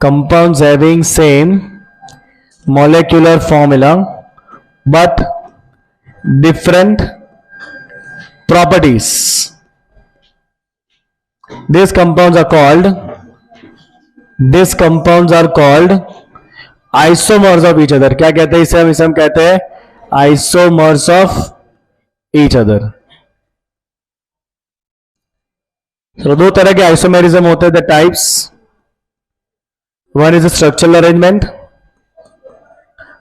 compounds having same molecular formula but different properties. These compounds are called isomers of each other. क्या कहते हैं इसे हम कहते हैं isomers of each other. तो दो तरह के आइसोमेरिज्म होते हैं. The types, one is a structural arrangement,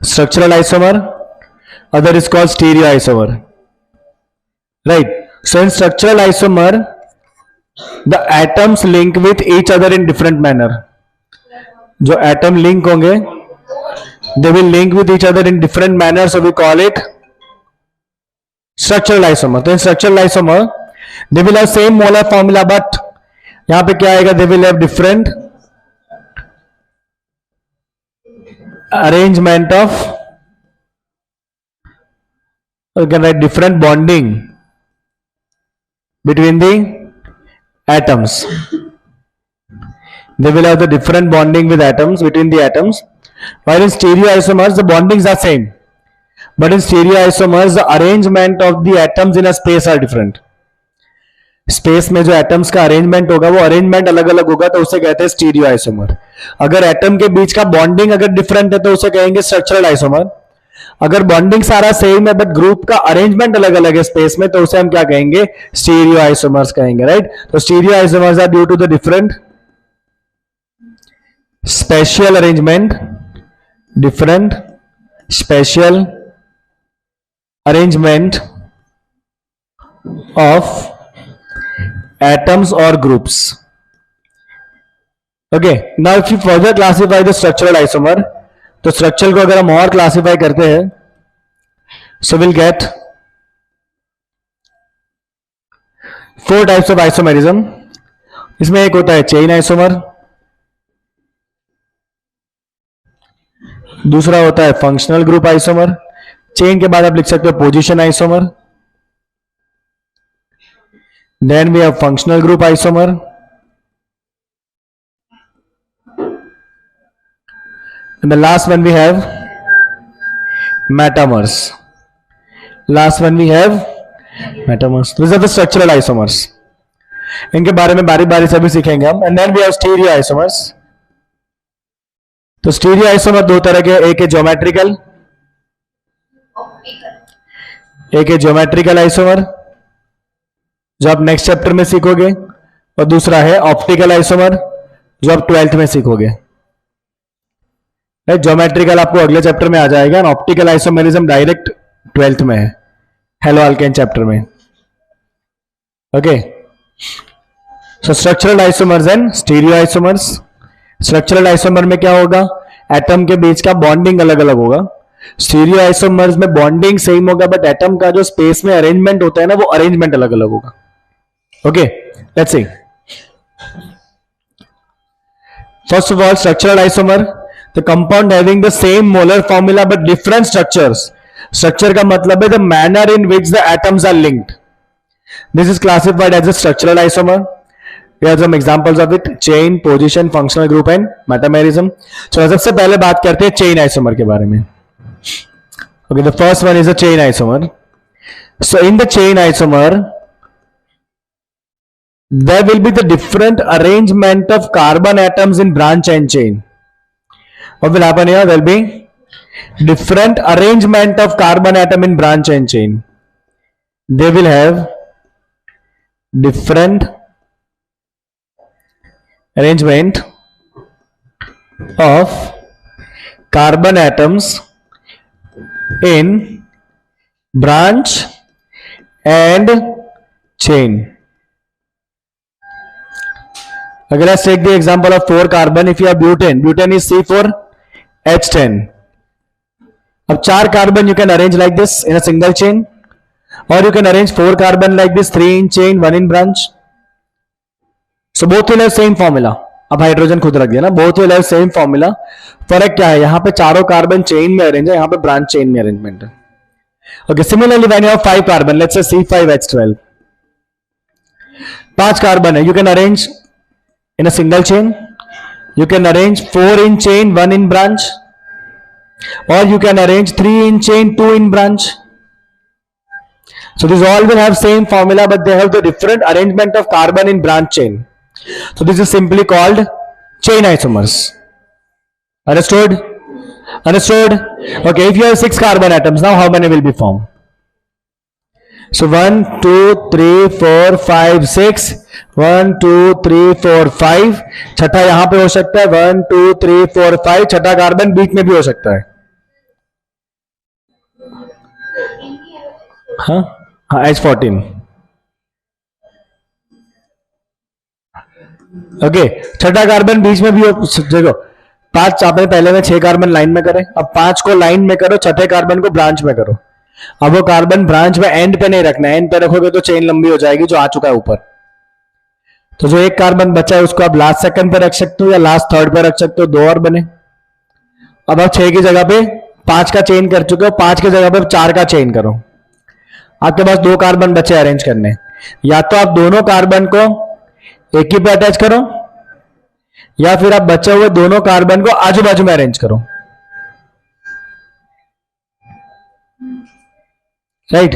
structural isomer, other is called stereoisomer, right? So in structural isomer the atoms link with each other in different manner. जो atom link होंगे they will link with each other in different manner, so we call it structural isomer. तो in structural isomer they will have same molar formula but यहां पे क्या आएगा, they will have different arrangement of, you can write different bonding between the atoms. They will have the different bonding with atoms between the atoms, while in stereoisomers the bondings are same, but in stereoisomers the arrangement of the atoms in a space are different. Space में जो atoms का arrangement होगा वो arrangement अलग अलग होगा, तो उसे कहते हैं स्टीरियो आइसोमर. अगर एटम के बीच का बॉन्डिंग अगर डिफरेंट है तो उसे कहेंगे स्ट्रक्चरल आइसोमर. अगर बॉन्डिंग सारा सेम है बट ग्रुप का अरेंजमेंट अलग अलग है स्पेस में, तो उसे हम क्या कहेंगे, स्टीरियो आइसोमर्स कहेंगे, राइट. तो stereo isomers are due to the different spatial arrangement, different special arrangement of atoms or groups. Okay, now if you further classify the structural isomer, तो स्ट्रक्चर को अगर हम और क्लासिफाई करते हैं, so we'll get 4 types of isomerism. इसमें एक होता है चेन आइसोमर, दूसरा होता है फंक्शनल ग्रुप आइसोमर. चेन के बाद आप लिख सकते हो position isomer. Then we have functional group isomer. And the last one we have metamers. Last one we have metamers. This are the structural isomers. इनके बारे में बारी बारी से भी सीखेंगे हम. And then we have stereo isomers. तो स्टीरियो आइसोमर दो तरह के, एक है ज्योमेट्रिकल, एक है ज्योमेट्रिकल आइसोमर जो आप नेक्स्ट चैप्टर में सीखोगे, और दूसरा है ऑप्टिकल आइसोमर जो आप 12th में सीखोगे. ज्योमेट्रिकल आपको अगले चैप्टर में आ जाएगा, और ऑप्टिकल आइसोमेरिज्म डायरेक्ट 12th में है, हेलो अल्केन चैप्टर में. Okay, so structural isomers and stereo isomers. Structural isomer में क्या होगा, एटम के बीच का बॉन्डिंग अलग अलग होगा. स्टीरियो आइसोमर्स में बॉन्डिंग सेम होगा बट एटम का जो स्पेस में अरेंजमेंट होता है ना, वो अरेंजमेंट अलग अलग होगा. Okay, let's see. First of all structural isomer, the compound having the same molar formula but different structures. Structure का मतलब है the manner in which the atoms are linked. This is classified as a structural isomer. We have some examples of it: chain, position, functional group and metamerism. So सबसे पहले बात करते हैं chain isomer के बारे में. Okay, the first one is a chain isomer. So in the chain isomer, there will be the different arrangement of carbon atoms in branch and chain. What will happen here? There will be different arrangement of carbon atom in branch and chain. They will have different arrangement of carbon atoms in branch and chain. Okay, let's take the example of 4 carbon. If you have butane, butane is C4H10. अब 4 carbon you can arrange like this in a single chain, or you can arrange 4 carbon like this, 3 in chain, 1 in branch. So both will have same formula. अब hydrogen खुद रख दिया ना, both will have same formula. फर्क क्या है, यहां पे चारों कार्बन चेन में अरेंज है, यहां पे ब्रांच चेन में अरेंजमेंट है. Okay, similarly when you have 5 carbon, let's say C5H12, 5 carbon है, you can arrange in a single chain, You can arrange 4 in chain, 1 in branch, or you can arrange 3 in chain, 2 in branch. So these all will have same formula, but they have the different arrangement of carbon in branch chain. So this is simply called chain isomers. Understood? Understood? Okay, if you have 6 carbon atoms, now how many will be formed? So 1, 2, 3, 4, 5, 6. 1, 2, 3, 4, 5. छठा यहां पे हो सकता है 1, 2, 3, 4, 5. छठा carbon बीच में भी हो सकता है. हाँ हाँ H14. ओके, छठा कार्बन बीच में भी हो. देखो 5 आपने पहले में 6 कार्बन लाइन में करे, अब 5 को लाइन में करो, छठे कार्बन को ब्रांच में करो. अब वो कार्बन ब्रांच में एंड पे नहीं रखना है, एंड पे रखोगे तो चेन लंबी हो जाएगी जो आ चुका है ऊपर. तो जो एक कार्बन बचा है उसको आप लास्ट सेकंड पे रख सकते हो या लास्ट थर्ड पे रख सकते हो, 2 और बने. अब आप 6 की जगह पे 5 का चेन कर चुके हो, 5 की जगह पे 4 का चेन करो. आपके पास 2 कार्बन बचे अरेंज करने. या तो आप दोनों कार्बन को एक ही पे अटैच करो, या फिर आप बचे हुए दोनों कार्बन को आजू बाजू में अरेंज करो. राइट?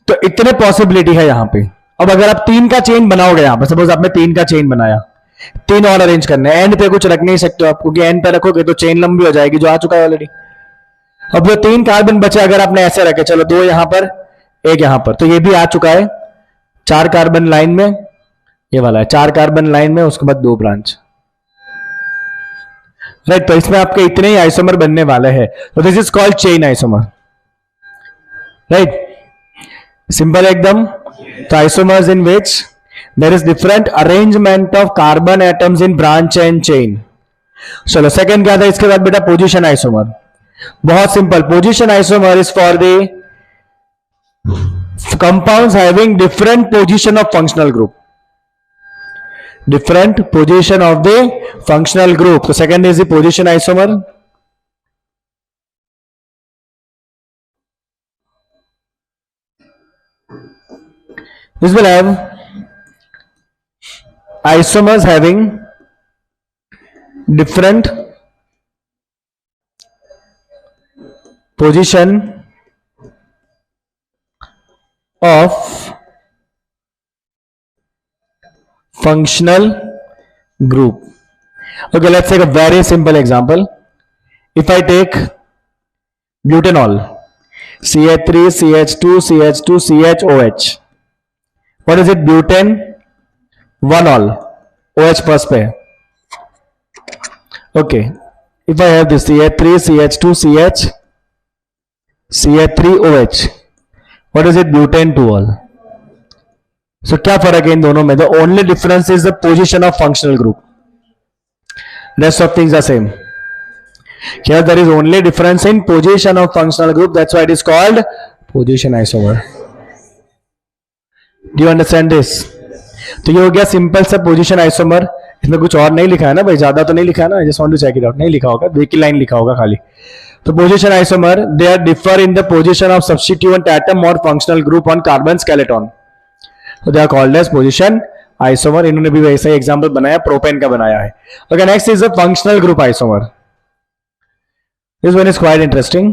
तो इतने पॉसिबिलिटी है यहां पे. अब अगर आप 3 का चेन बनाओगे, यहां पर सपोज आपने 3 का चेन बनाया, 3 और अरेंज करने, एंड पे कुछ रख नहीं सकते हो आप, क्योंकि एंड पे रखोगे तो चेन लंबी हो जाएगी जो आ चुका है ऑलरेडी. अब जो 3 कार्बन बचे अगर आपने ऐसे रखे, चलो 2 यहां पर, 1 यहां पर, तो ये भी आ चुका है. 4 कार्बन लाइन में, ये वाला है 4 कार्बन लाइन में, उसके बाद 2 ब्रांच. राइट? तो इसमें आपके इतने ही आइसोमर बनने वाले हैं. तो this is called chain isomer. Right? Simple एकदम. तो isomers in which there is different arrangement of carbon atoms in branch and chain. चलो सेकंड क्या था इसके बाद बेटा? Position isomer. बहुत simple. Position isomer is for the compounds having different position of functional group. Different position of the functional group. So second is the position isomer. This will have isomers having different position of functional group. Okay, let's take a very simple example. If I take butanol, CH3, CH2, CH2, CHOH. What is it? Butane, 1-ol, OH first pair. Okay, if I have this CH3, CH2, CH, CH3OH. What is it? Butane, 2-ol. So क्या फर्क है इन दोनों में? The only difference is the position of functional group. Rest of things are same. Here there is only difference in position of functional group. That's why it is called position isomer. Do you understand this? तो ये हो गया simple सा position isomer. इसमें कुछ और नहीं लिखा है ना भाई? ज्यादा तो नहीं लिखा है ना? I just want to check it out. नहीं लिखा होगा, एक ही लाइन लिखा होगा खाली. तो position isomer, they are differ in the position of substituent atom or functional group on carbon skeleton. So they are called as position isomer. इन्होंने भी वैसा ही एग्जांपल बनाया, प्रोपेन का बनाया है. Okay, next is the functional group isomer. This one is quite interesting.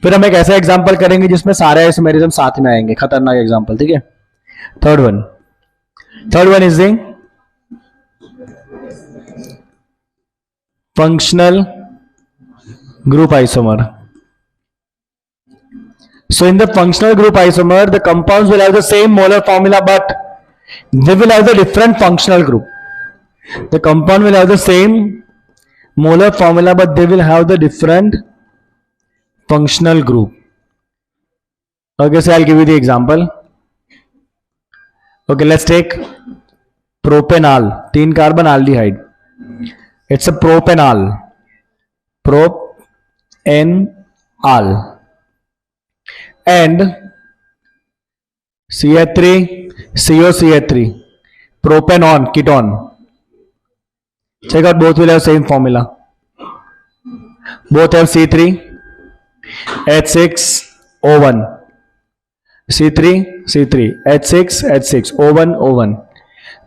फिर हम एक ऐसा एग्जांपल करेंगे जिसमें सारे आइसोमेरिज्म साथ में आएंगे. खतरनाक एग्जांपल. ठीक है? Third one is the functional group isomer. So in the functional group isomer, the compounds will have the same molar formula, but they will have the different functional group. The compound will have the same molar formula, but they will have the different functional group. Okay, so I'll give you the example. Okay, let's take propanol, 3 carbon aldehyde. It's a propanol. Propanol. And CH3, COCH3, propanon, ketone. Check out, both will have same formula. Both have C3, H6O1. C3, C3, H6, H6, O1, O1.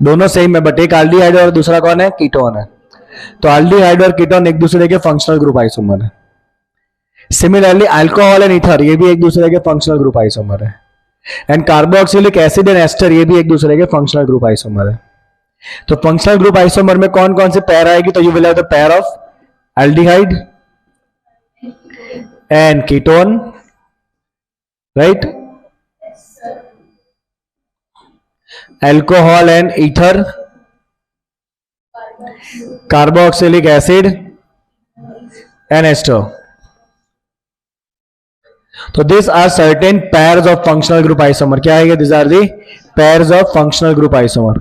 दोनों same है, but एक aldehyde और दूसरा कौन है, ketone है। तो aldehyde और कीटोन एक दूसरे के फंक्शनल ग्रुप आइसोमर है। सिमिलरली अल्कोहल एंड ईथर ये भी एक दूसरे के फंक्शनल ग्रुप आइसोमर है। And carboxylic acid and ester ये भी एक दूसरे के फंक्शनल ग्रुप आइसोमर है। तो फंक्शनल ग्रुप आइसोमर में कौन कौन से पेयर आएगी, तो you will have the pair of aldehyde and ketone, right, alcohol and ether, carboxylic acid and ester. तो this are certain pairs of functional group isomer. क्या है, this are the pairs of functional group isomer.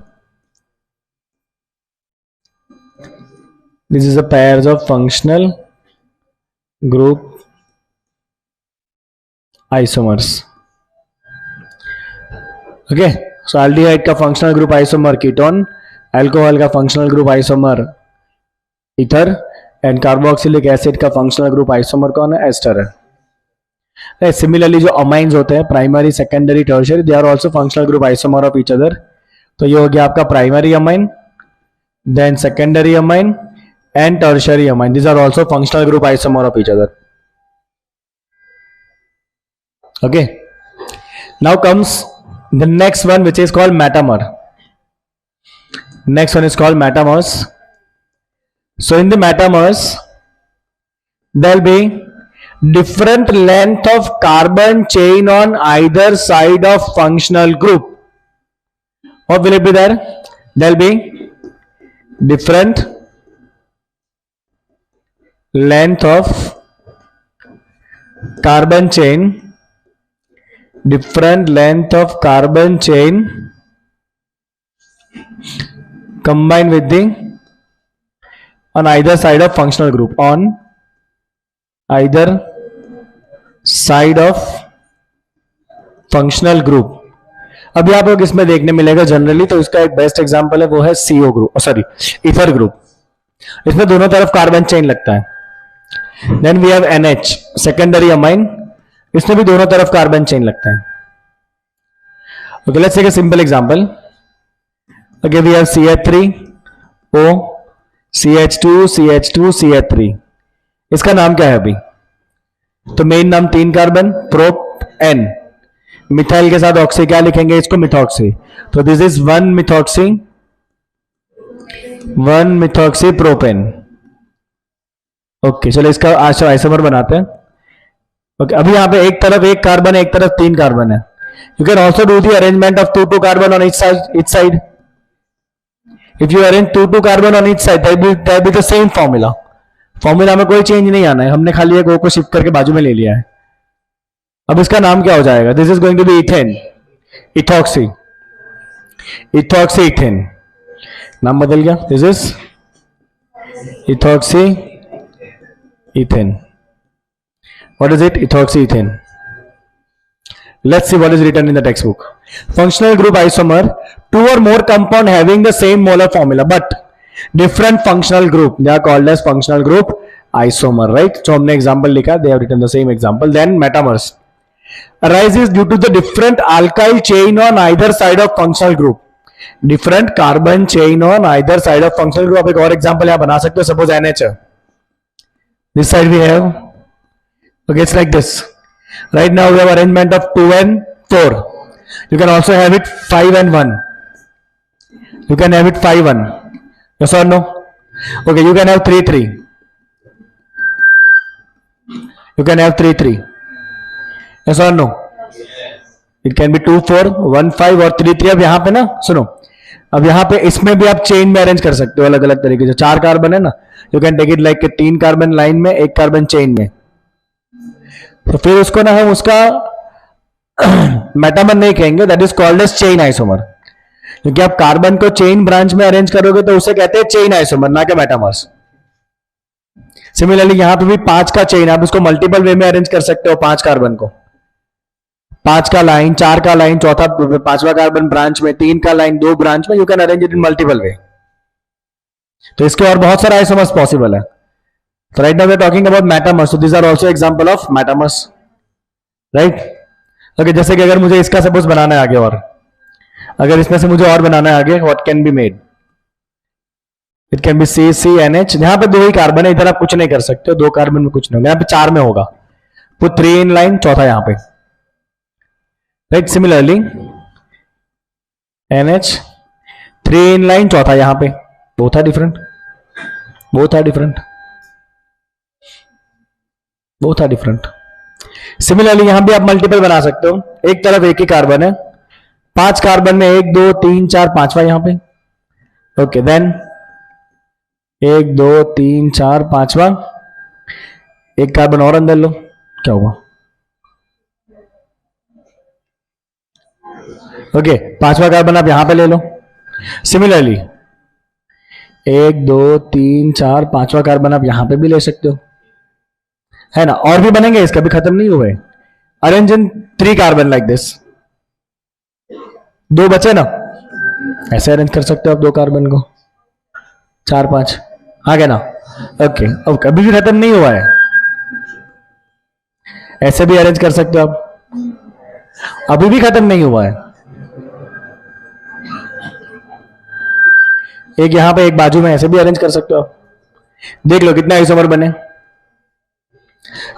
This is the pairs of functional group isomers. Okay, so aldehyde का functional group isomer ketone, alcohol का functional group isomer ether and carboxylic acid का functional group isomer कौन है, ester है। Similarly जो amines होते हैं primary, secondary, tertiary, they are also functional group isomer of each other. तो ये हो गया आपका primary amine, then secondary amine and tertiary amine, these are also functional group isomer of each other. Okay, now comes the next one, which is called metamer. Next one is called metamers. So in the metamers there will be different length of carbon chain on either side of functional group. What will it be there? There will be different length of carbon chain, different length of carbon chain combined with the on either side of functional group, on either side of functional group। अभी आप लोग इसमें देखने मिलेगा generally, तो इसका एक best example है वो है CO group, sorry ether group. इसमें दोनों तरफ कार्बन चेन लगता है। Then we have NH secondary amine, इसमें भी दोनों तरफ कार्बन चेन लगता है। Okay, let's take a simple example. Okay, we have CH3O, CH2, CH2, CH3। इसका नाम क्या है अभी, तो मेन नाम 3 कार्बन, प्रोप N। मिथाइल के साथ ऑक्सी क्या लिखेंगे, इसको मिथॉक्सी। तो this is 1 methoxy, 1 methoxy propane. Okay, चलो इसका आइसोमर बनाते हैं। ओके, अभी यहां पे एक तरफ 1 कार्बन है, एक तरफ 3 कार्बन है। You can also do the arrangement of 2 carbon on each side. If you arrange 2 carbon on each side, that be the same formula. Formula में कोई चेंज नहीं आना है, हमने खाली एक O को शिफ्ट करके बाजू में ले लिया है। अब इसका नाम क्या हो जाएगा, this is going to be ethane, ethoxy, ethoxy ethane. नाम बदल गया, this is ethoxy ethane. What is it? Ethoxyethane. Let's see what is written in the textbook. Functional group isomer, 2 or more compound having the same molar formula but different functional group, they are called as functional group isomer, right? So हमने example लिखा, they have written the same example. Then metamers arises due to the different alkyl chain on either side of functional group, different carbon chain on either side of functional group। आप एक और example यहाँ बना सकते हो, suppose NH है, this side we have, okay, it's like this. Right now we have arrangement of 2 and 4. You can also have it 5 and 1. You can have it 5 1. Yes or no? Okay, you can have 3 3. You can have 3 3. Yes or no? It can be 2 4, 1 5 और 3 3। अब यहाँ पे ना सुनो, अब यहाँ पे इसमें भी आप चेन में अरेंज कर सकते हो अलग अलग तरीके से। 4 कार्बन है ना, you can take it like 3 carbon line में, 1 कार्बन चेन में। तो फिर उसको ना हम उसका मेटामर नहीं कहेंगे, that is called as chain isomer. क्योंकि आप कार्बन को चेन ब्रांच में अरेंज करोगे तो उसे कहते हैं चेन आइसोमर, ना कि मेटामर्स। सिमिलरली यहां पे भी 5 का चेन, आप इसको मल्टीपल वे में अरेंज कर सकते हो। 5 कार्बन को 5 का लाइन, 4 का लाइन, चौथा 5वां कार्बन ब्रांच में, 3 का लाइन 2 ब्रांच में, you can arrange it in multiple way. तो इसके और बहुत सारे आइसोमर्स पॉसिबल है। So right now we are talking about metamers. So these are also example of metamers, right? Okay, जैसे कि अगर मुझे इसका सपोज बनाना है आगे, और अगर इसमें से मुझे और बनाना है आगे, what can be made? It can be CCNH। यहां पे 2 ही कार्बन है, इधर आप कुछ नहीं कर सकते हो, 2 कार्बन में कुछ नहीं होगा, यहां पे 4 में होगा। पुट 3 इन लाइन, चौथा यहां पे, right. Similarly NH 3 in line, चौथा यहां पे, both are different, both are different, both are different. Similarly यहां भी आप मल्टीपल बना सकते हो, एक तरफ एक ही कार्बन है, 5 कार्बन में 1 2 3 4 5वां यहां पे, ओके। देन 1 2 3 4 5वां, एक कार्बन और अंदर लो, क्या हुआ? ओके, 5वां कार्बन आप यहां पे ले लो। सिमिलरली 1 2 3 4 5वां कार्बन आप यहां पे भी ले सकते हो, है ना। और भी बनेंगे, इसका भी खत्म नहीं हुए। Arrange in 3 carbon like this, 2 बचे ना, ऐसे अरेंज कर सकते हो आप 2 कार्बन को, 4 5 आ गया ना, ओके। अब कभी भी खत्म नहीं हुआ है, ऐसे भी अरेंज कर सकते हो आप, अभी भी खत्म नहीं हुआ है। एक यहां पे एक बाजू में, ऐसे भी अरेंज कर सकते हो आप। देख लो कितने आइसोमर बने।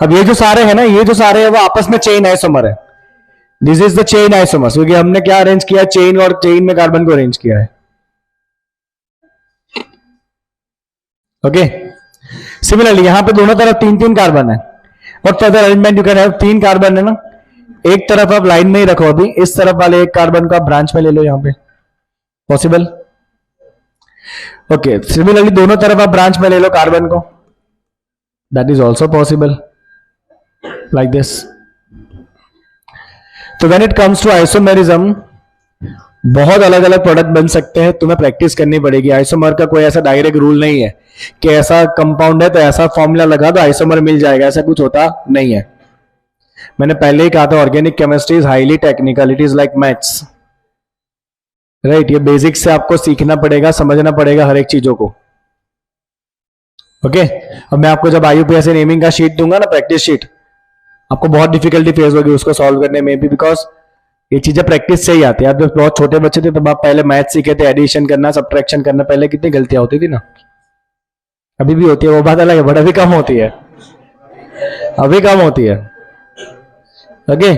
अब ये जो सारे हैं ना, ये जो सारे हैं वो आपस में चेन आइसोमर है। This is the chain isomer, क्योंकि हमने क्या अरेंज किया, चेन, और चेन में कार्बन को अरेंज किया है, ओके। सिमिलरली यहां पे दोनों तरफ 3 कार्बन है, और further arrangement you can have, 3 carbon है ना, एक तरफ आप लाइन में ही रखो, अभी इस तरफ वाले एक कार्बन को आप ब्रांच में ले लो, यहां पे पॉसिबल, ओके। सिमिलरली दोनों तरफ आप ब्रांच में ले लो कार्बन को, that is also possible like this. तो when it comes to isomerism, बहुत अलग अलग प्रोडक्ट बन सकते हैं, तुम्हें प्रैक्टिस करनी पड़ेगी। आइसोमर का कोई ऐसा डायरेक्ट रूल नहीं है कि ऐसा कंपाउंड है तो ऐसा फॉर्मूला लगा दो आइसोमर मिल जाएगा, ऐसा कुछ होता नहीं है। मैंने पहले ही कहा था, organic chemistry is highly technical, it is like maths, right. ये बेसिक से आपको सीखना पड़ेगा, समझना पड़ेगा हर एक चीजों को, ओके। अब मैं आपको जब IUPAC नेमिंग का शीट दूंगा ना, प्रैक्टिस शीट, आपको बहुत डिफिकल्टी फेस होगी उसको सॉल्व करने में भी, बिकॉज ये चीजें प्रैक्टिस से ही आती है। आप जब बहुत छोटे बच्चे थे तब आप पहले मैथ सीखे थे, एडिशन करना, सब्ट्रैक्शन करना, पहले कितनी गलतियां होती थी ना, अभी भी होती है, वो बात अलग है, बट अभी कम होती है, अभी कम होती है, ओके।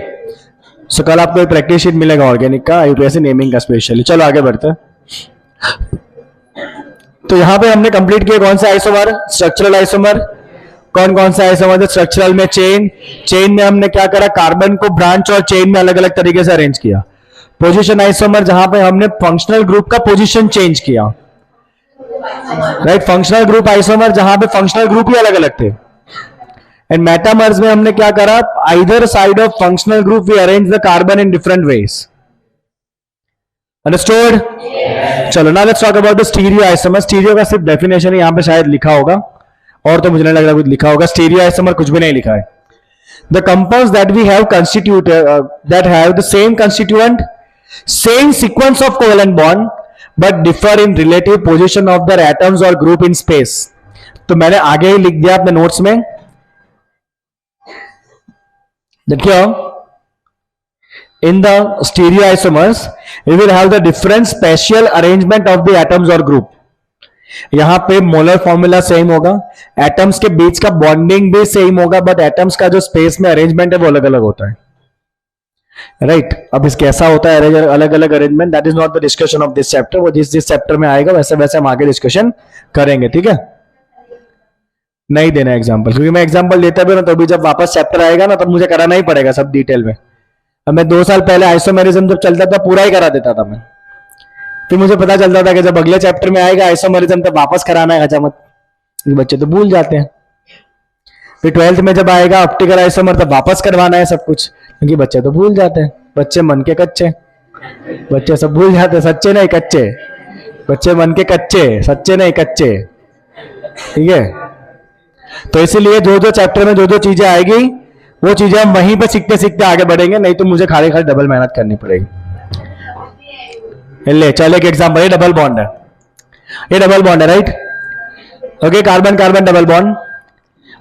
सो कल आपको एक प्रैक्टिस शीट मिलेगा ऑर्गेनिक का, IUPAC नेमिंग का स्पेशली। चलो आगे बढ़ते हैं। तो यहां पे हमने कंप्लीट किया कौन सा आइसोमर, स्ट्रक्चरल आइसोमर। कौन कौन सा आइसोमर है स्ट्रक्चरल में? चेन, चेन में हमने क्या करा, कार्बन को ब्रांच और चेन में अलग अलग तरीके से अरेंज किया। पोजीशन आइसोमर, जहां पे हमने फंक्शनल ग्रुप का पोजीशन चेंज किया, राइट। फंक्शनल ग्रुप आइसोमर, जहां पे फंक्शनल ग्रुप ही अलग अलग थे। एंड मेटामर्स में हमने क्या करा, either side of functional group we arrange the carbon in different ways. Understood? चलो ना, let's talk about the stereo isomer. Stereo का सिर्फ डेफिनेशन ही यहां पे शायद लिखा होगा, और तो मुझे नहीं लग रहा कुछ लिखा होगा। स्टीरियो आइसोमर कुछ भी नहीं लिखा है। The compounds that we have constituted that have the same constituent, same sequence of covalent bond, but differ in relative position of their atoms और ग्रुप इन स्पेस। तो मैंने आगे ही लिख दिया अपने नोट्स में, देखिए, in the stereoisomers we will have the different spatial arrangement of the atoms or group। यहां पे मोलर फॉर्मूला सेम होगा, एटम्स के बीच का बॉन्डिंग भी सेम होगा, बट एटम्स का जो स्पेस में अरेंजमेंट है वो अलग अलग होता है, राइट। अब इस कैसा होता है अलग अलग arrangement, that is not the discussion of this chapter. वो जिस चैप्टर में आएगा वैसे वैसे हम आगे डिस्कशन करेंगे, ठीक है। नहीं देना एग्जाम्पल, क्योंकि मैं एग्जाम्पल देता भी ना तो भी जब वापस चैप्टर आएगा ना तब मुझे कराना ही पड़ेगा सब डिटेल में। अब मैं 2 साल पहले आइसोमेरिज्म जब चलता था पूरा ही करा देता था मैं, फिर मुझे पता चलता था कि जब अगले चैप्टर में आएगा आइसोमेरिज्म तब वापस कराना है हजामत, बच्चे तो भूल जाते हैं। फिर 12th में जब आएगा ऑप्टिकल आइसोमर तब वापस करवाना है सब कुछ, क्योंकि बच्चे तो भूल जाते हैं, बच्चे मन के कच्चे, बच्चे सब भूल जाते हैं, सच्चे नहीं कच्चे, बच्चे मन के कच्चे, सच्चे नहीं कच्चे, ठीक है। तो इसीलिए जो जो चैप्टर में जो जो चीजें आएगी वो चीजें हम वहीं पे सीखते सीखते आगे बढ़ेंगे, नहीं तो मुझे खाली खाली डबल मेहनत करनी पड़ेगी। ले चल एक एग्जांपल, ये डबल बॉन्ड है, ये डबल बॉन्ड है, right. Okay, carbon carbon double bond.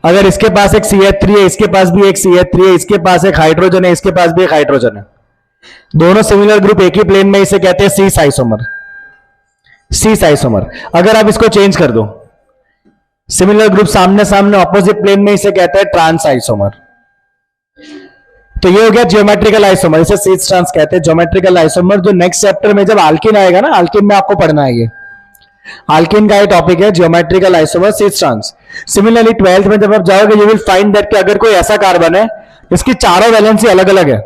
अगर इसके पास एक CH3 है, इसके पास भी एक CH3 है, इसके पास एक हाइड्रोजन है, इसके पास भी एक हाइड्रोजन है, दोनों सिमिलर ग्रुप एक ही प्लेन में, इसे कहते हैं सीस आइसोमर। सीस आइसोमर। अगर आप इसको चेंज कर दो, सिमिलर ग्रुप सामने सामने ऑपोजिट प्लेन में, इसे कहते हैं ट्रांस आइसोमर। तो ये हो गया ज्योमेट्रिकल आइसोमर, इसे सीस ट्रांस कहते हैं, ज्योमेट्रिकल आइसोमर। जो नेक्स्ट चैप्टर में जब आल्किन आएगा ना, आल्किन में आपको पढ़ना है, ये आल्किन का ये टॉपिक है, ज्योमेट्रिकल आइसोमर सीस ट्रांस। सिमिलरली 12th में जब आप जाओगे, यू विल फाइंड दैट कि अगर कोई ऐसा कार्बन है जिसकी चारों वैलेंसी अलग अलग है,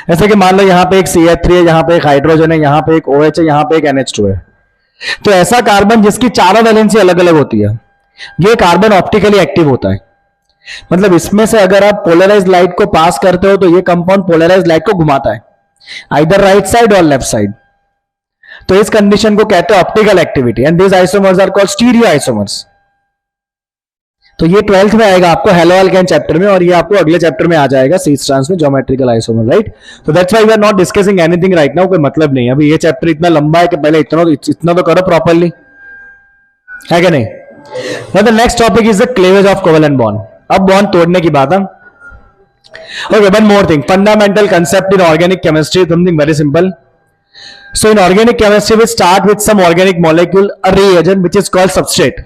जैसे कि मान लो यहां पे एक CH3 है, यहां पे एक हाइड्रोजन है, यहां पे एक OH है, यहां पे एक NH2 है, तो ऐसा कार्बन जिसकी चारों वैलेंसी अलग अलग होती है, ये कार्बन ऑप्टिकली एक्टिव होता है। मतलब इसमें से अगर आप पोलराइज लाइट को पास करते हो तो ये कंपाउंड पोलराइज लाइट को घुमाता है, आइदर राइट साइड और लेफ्ट साइड। तो इस कंडीशन को कहते हैं optical activity, and this isomers are called stereo isomers. तो ये 12th में आएगा आपको हेलो अल्केन चैप्टर में, और ये आपको अगले चैप्टर में आ जाएगा सीस ट्रांस में, ज्योमेट्रिकल आइसोमर, राइट। तो that's why we are not discussing anything right now, कोई मतलब नहीं। अभी ये चैप्टर इतना लंबा है कि पहले इतना तो करो प्रॉपर्ली, है कि नहीं। The next topic is the cleavage of covalent bond. अब बॉन्ड तोड़ने की बात है। Okay, one more thing, fundamental concept in organic chemistry, something very simple. So in organic chemistry we start with some organic molecule, a reagent which is called substrate।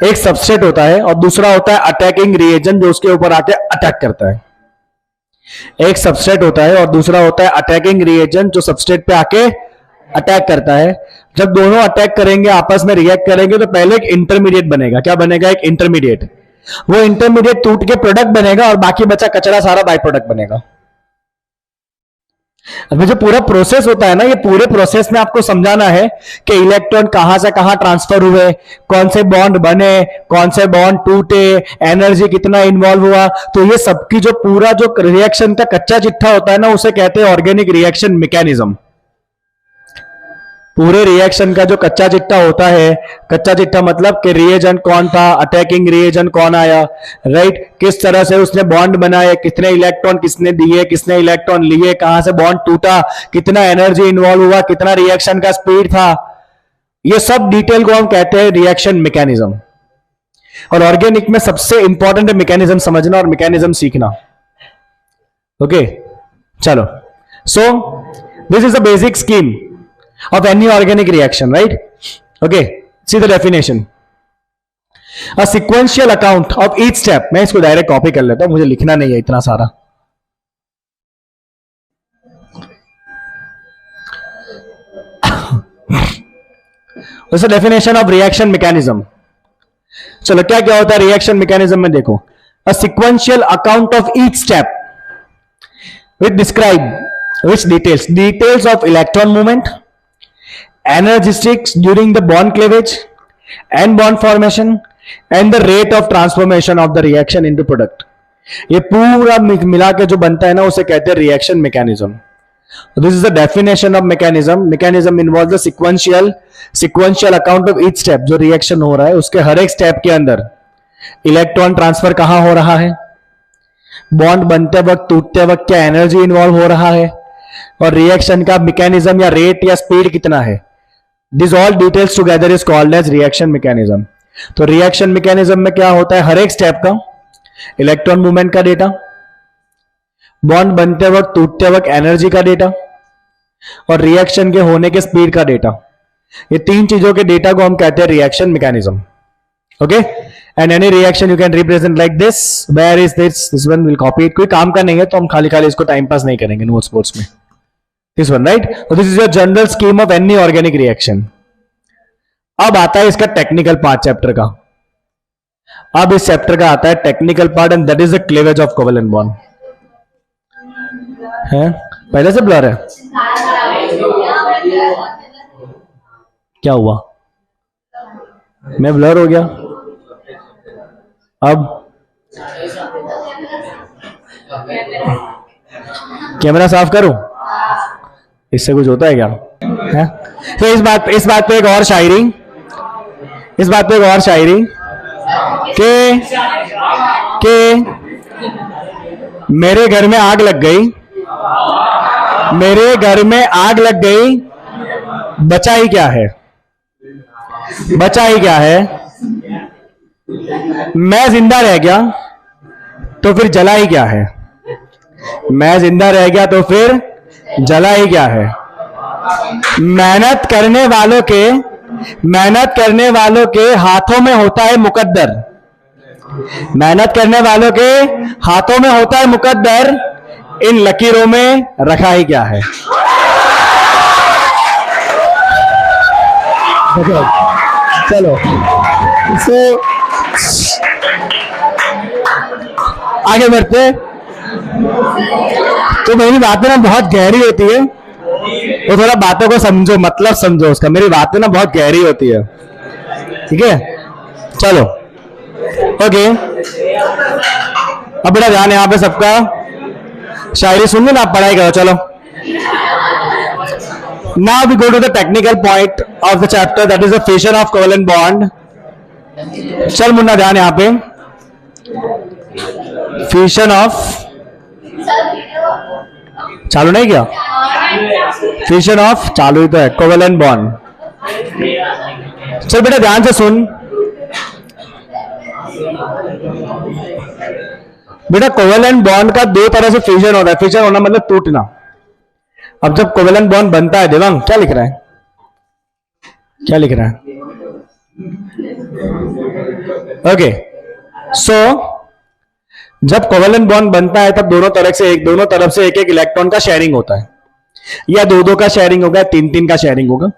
एक substrate होता है और दूसरा होता है अटैकिंग रिएजेंट जो उसके ऊपर आके अटैक करता है। एक सबस्ट्रेट होता है और दूसरा होता है अटैकिंग रिएजेंट जो सबस्ट्रेट पे आके अटैक करता है। जब दोनों अटैक करेंगे, आपस में रिएक्ट करेंगे, तो पहले एक इंटरमीडिएट बनेगा। क्या बनेगा? एक इंटरमीडिएट। वो इंटरमीडिएट टूट के प्रोडक्ट बनेगा और बाकी बचा कचरा सारा बाई प्रोडक्ट बनेगा। अब जो पूरा प्रोसेस होता है ना, ये पूरे प्रोसेस में आपको समझाना है कि इलेक्ट्रॉन कहां से कहां ट्रांसफर हुए, कौन से बॉन्ड बने, कौन से बॉन्ड टूटे, एनर्जी कितना इन्वॉल्व हुआ। तो ये सबकी जो पूरा जो रिएक्शन का कच्चा चिट्ठा होता है ना, उसे कहते हैं ऑर्गेनिक रिएक्शन मैकेनिज्म। पूरे रिएक्शन का जो कच्चा चिट्ठा होता है, कच्चा चिट्ठा मतलब कि रिएजेंट कौन था, अटैकिंग रिएजेंट कौन आया, राइट, किस तरह से उसने बॉन्ड बनाए, कितने इलेक्ट्रॉन किसने दिए, किसने इलेक्ट्रॉन लिए, कहां से बॉन्ड टूटा, कितना एनर्जी इन्वॉल्व हुआ, कितना रिएक्शन का स्पीड था, ये सब डिटेल को हम कहते हैं रिएक्शन मैकेनिज्म। और ऑर्गेनिक में सबसे इंपॉर्टेंट है मैकेनिज्म समझना और मैकेनिज्म सीखना। ओके, चलो, so this is the basic scheme of any organic reaction, right? Okay, see the definition. A sequential account of each step. मैं इसको डायरेक्ट कॉपी कर लेता हूं, मुझे लिखना नहीं है इतना सारा। What's the definition of reaction mechanism? चलो, क्या क्या होता है रिएक्शन मैकेनिज्म में? देखो, a sequential account of each step which describe which details of electron movement, energistics during the bond cleavage and bond formation, and the rate of transformation of the reaction into product। ये पूरा मिला के जो बनता है ना, उसे कहते हैं reaction mechanism. This is the definition of mechanism. Mechanism involve the sequential account of each step. जो रिएक्शन हो रहा है उसके हर एक स्टेप के अंदर इलेक्ट्रॉन ट्रांसफर कहां हो रहा है, बॉन्ड बनते वक्त टूटते वक्त क्या एनर्जी इन्वॉल्व हो रहा है, और रिएक्शन का मैकेनिज्म या रेट या स्पीड कितना है। This all details together is called as reaction mechanism। तो रिएक्शन मैकेनिज्म में क्या होता है? हर एक स्टेप का इलेक्ट्रॉन मूवमेंट का डेटा, बॉन्ड बनते वक्त टूटते वक्त एनर्जी का डेटा, और रिएक्शन के होने के स्पीड का डेटा। ये तीन चीजों के डेटा को हम कहते हैं reaction mechanism. Okay, and any reaction you can represent like this. Where is this one will copy it. कोई काम का नहीं है तो हम खाली खाली इसको टाइम पास नहीं करेंगे नोट्स स्पोर्ट्स में। This one, right? So this is your general scheme of any organic reaction। अब आता है इसका टेक्निकल पार्ट चैप्टर का। अब इस चैप्टर का आता है technical part, and that is the cleavage of covalent bond. है पहले से ब्लर है, क्या हुआ? मैं ब्लर हो गया। अब कैमरा साफ करूं? इससे कुछ होता है क्या? है? तो इस बात पे एक और शायरी, के मेरे घर में आग लग गई, बचा ही क्या है, मैं जिंदा रह गया तो फिर जला ही क्या है, जला ही क्या है? मेहनत करने वालों के हाथों में होता है मुकद्दर। मेहनत करने वालों के हाथों में होता है मुकद्दर, इन लकीरों में रखा ही क्या है? चलो आगे बढ़ते। तो मेरी बातें ना बहुत गहरी होती है, तो थोड़ा बातों को समझो, मतलब समझो उसका। मेरी बातें ना बहुत गहरी होती है, ठीक है? चलो ओके, अब बड़ा ध्यान यहाँ पे सबका। शायरी सुन लो ना, आप पढ़ाई करो। चलो, now we go to the technical point of the chapter, that is the fission of covalent bond. चल मुन्ना, ध्यान यहाँ पे। fission of, चालू नहीं क्या? fission of चालू ही तो है, covalent bond। चल बेटा ध्यान से सुन। बेटा कोवेलेंट बॉन्ड का दो तरह से फ्यूजन होता है। फ्यूजन होना मतलब टूटना। अब जब कोवेलेंट बॉन्ड बनता है, देवांग क्या लिख रहा है? क्या लिख रहा है? ओके, सो जब कोवेलेंट बॉन्ड बनता है तब दोनों तरफ से एक एक इलेक्ट्रॉन का शेयरिंग होता है, या दो का शेयरिंग होगा, तीन का शेयरिंग होगा।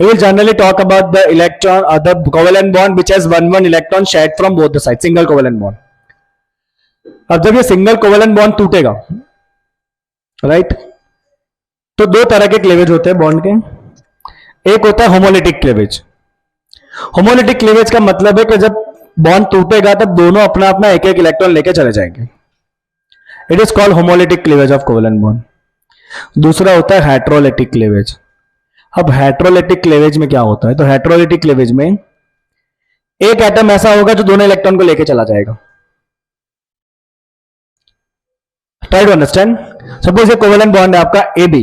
We will generally talk about the covalent bond which has one electron shared from both the sides, single covalent bond. अब जब ये सिंगल कोवेलेंट बॉन्ड टूटेगा, राइट, तो दो तरह के क्लीवेज होते हैं बॉन्ड के। एक होता है होमोलिटिक क्लीवेज। होमोलिटिक क्लीवेज का मतलब है कि जब बॉन्ड टूटेगा तब दोनों अपना अपना एक एक इलेक्ट्रॉन लेके चले जाएंगे। It is called homolytic cleavage of covalent bond. दूसरा होता है हेट्रोलिटिक क्लीवेज। अब हेट्रोलिटिक क्लीवेज में क्या होता है? तो हेट्रोलिटिक क्लीवेज में एक एटम ऐसा होगा जो दोनों इलेक्ट्रॉन को लेके चला जाएगा। Try to understand. सपोज ये कोवेलेंट बॉन्ड है आपका A B,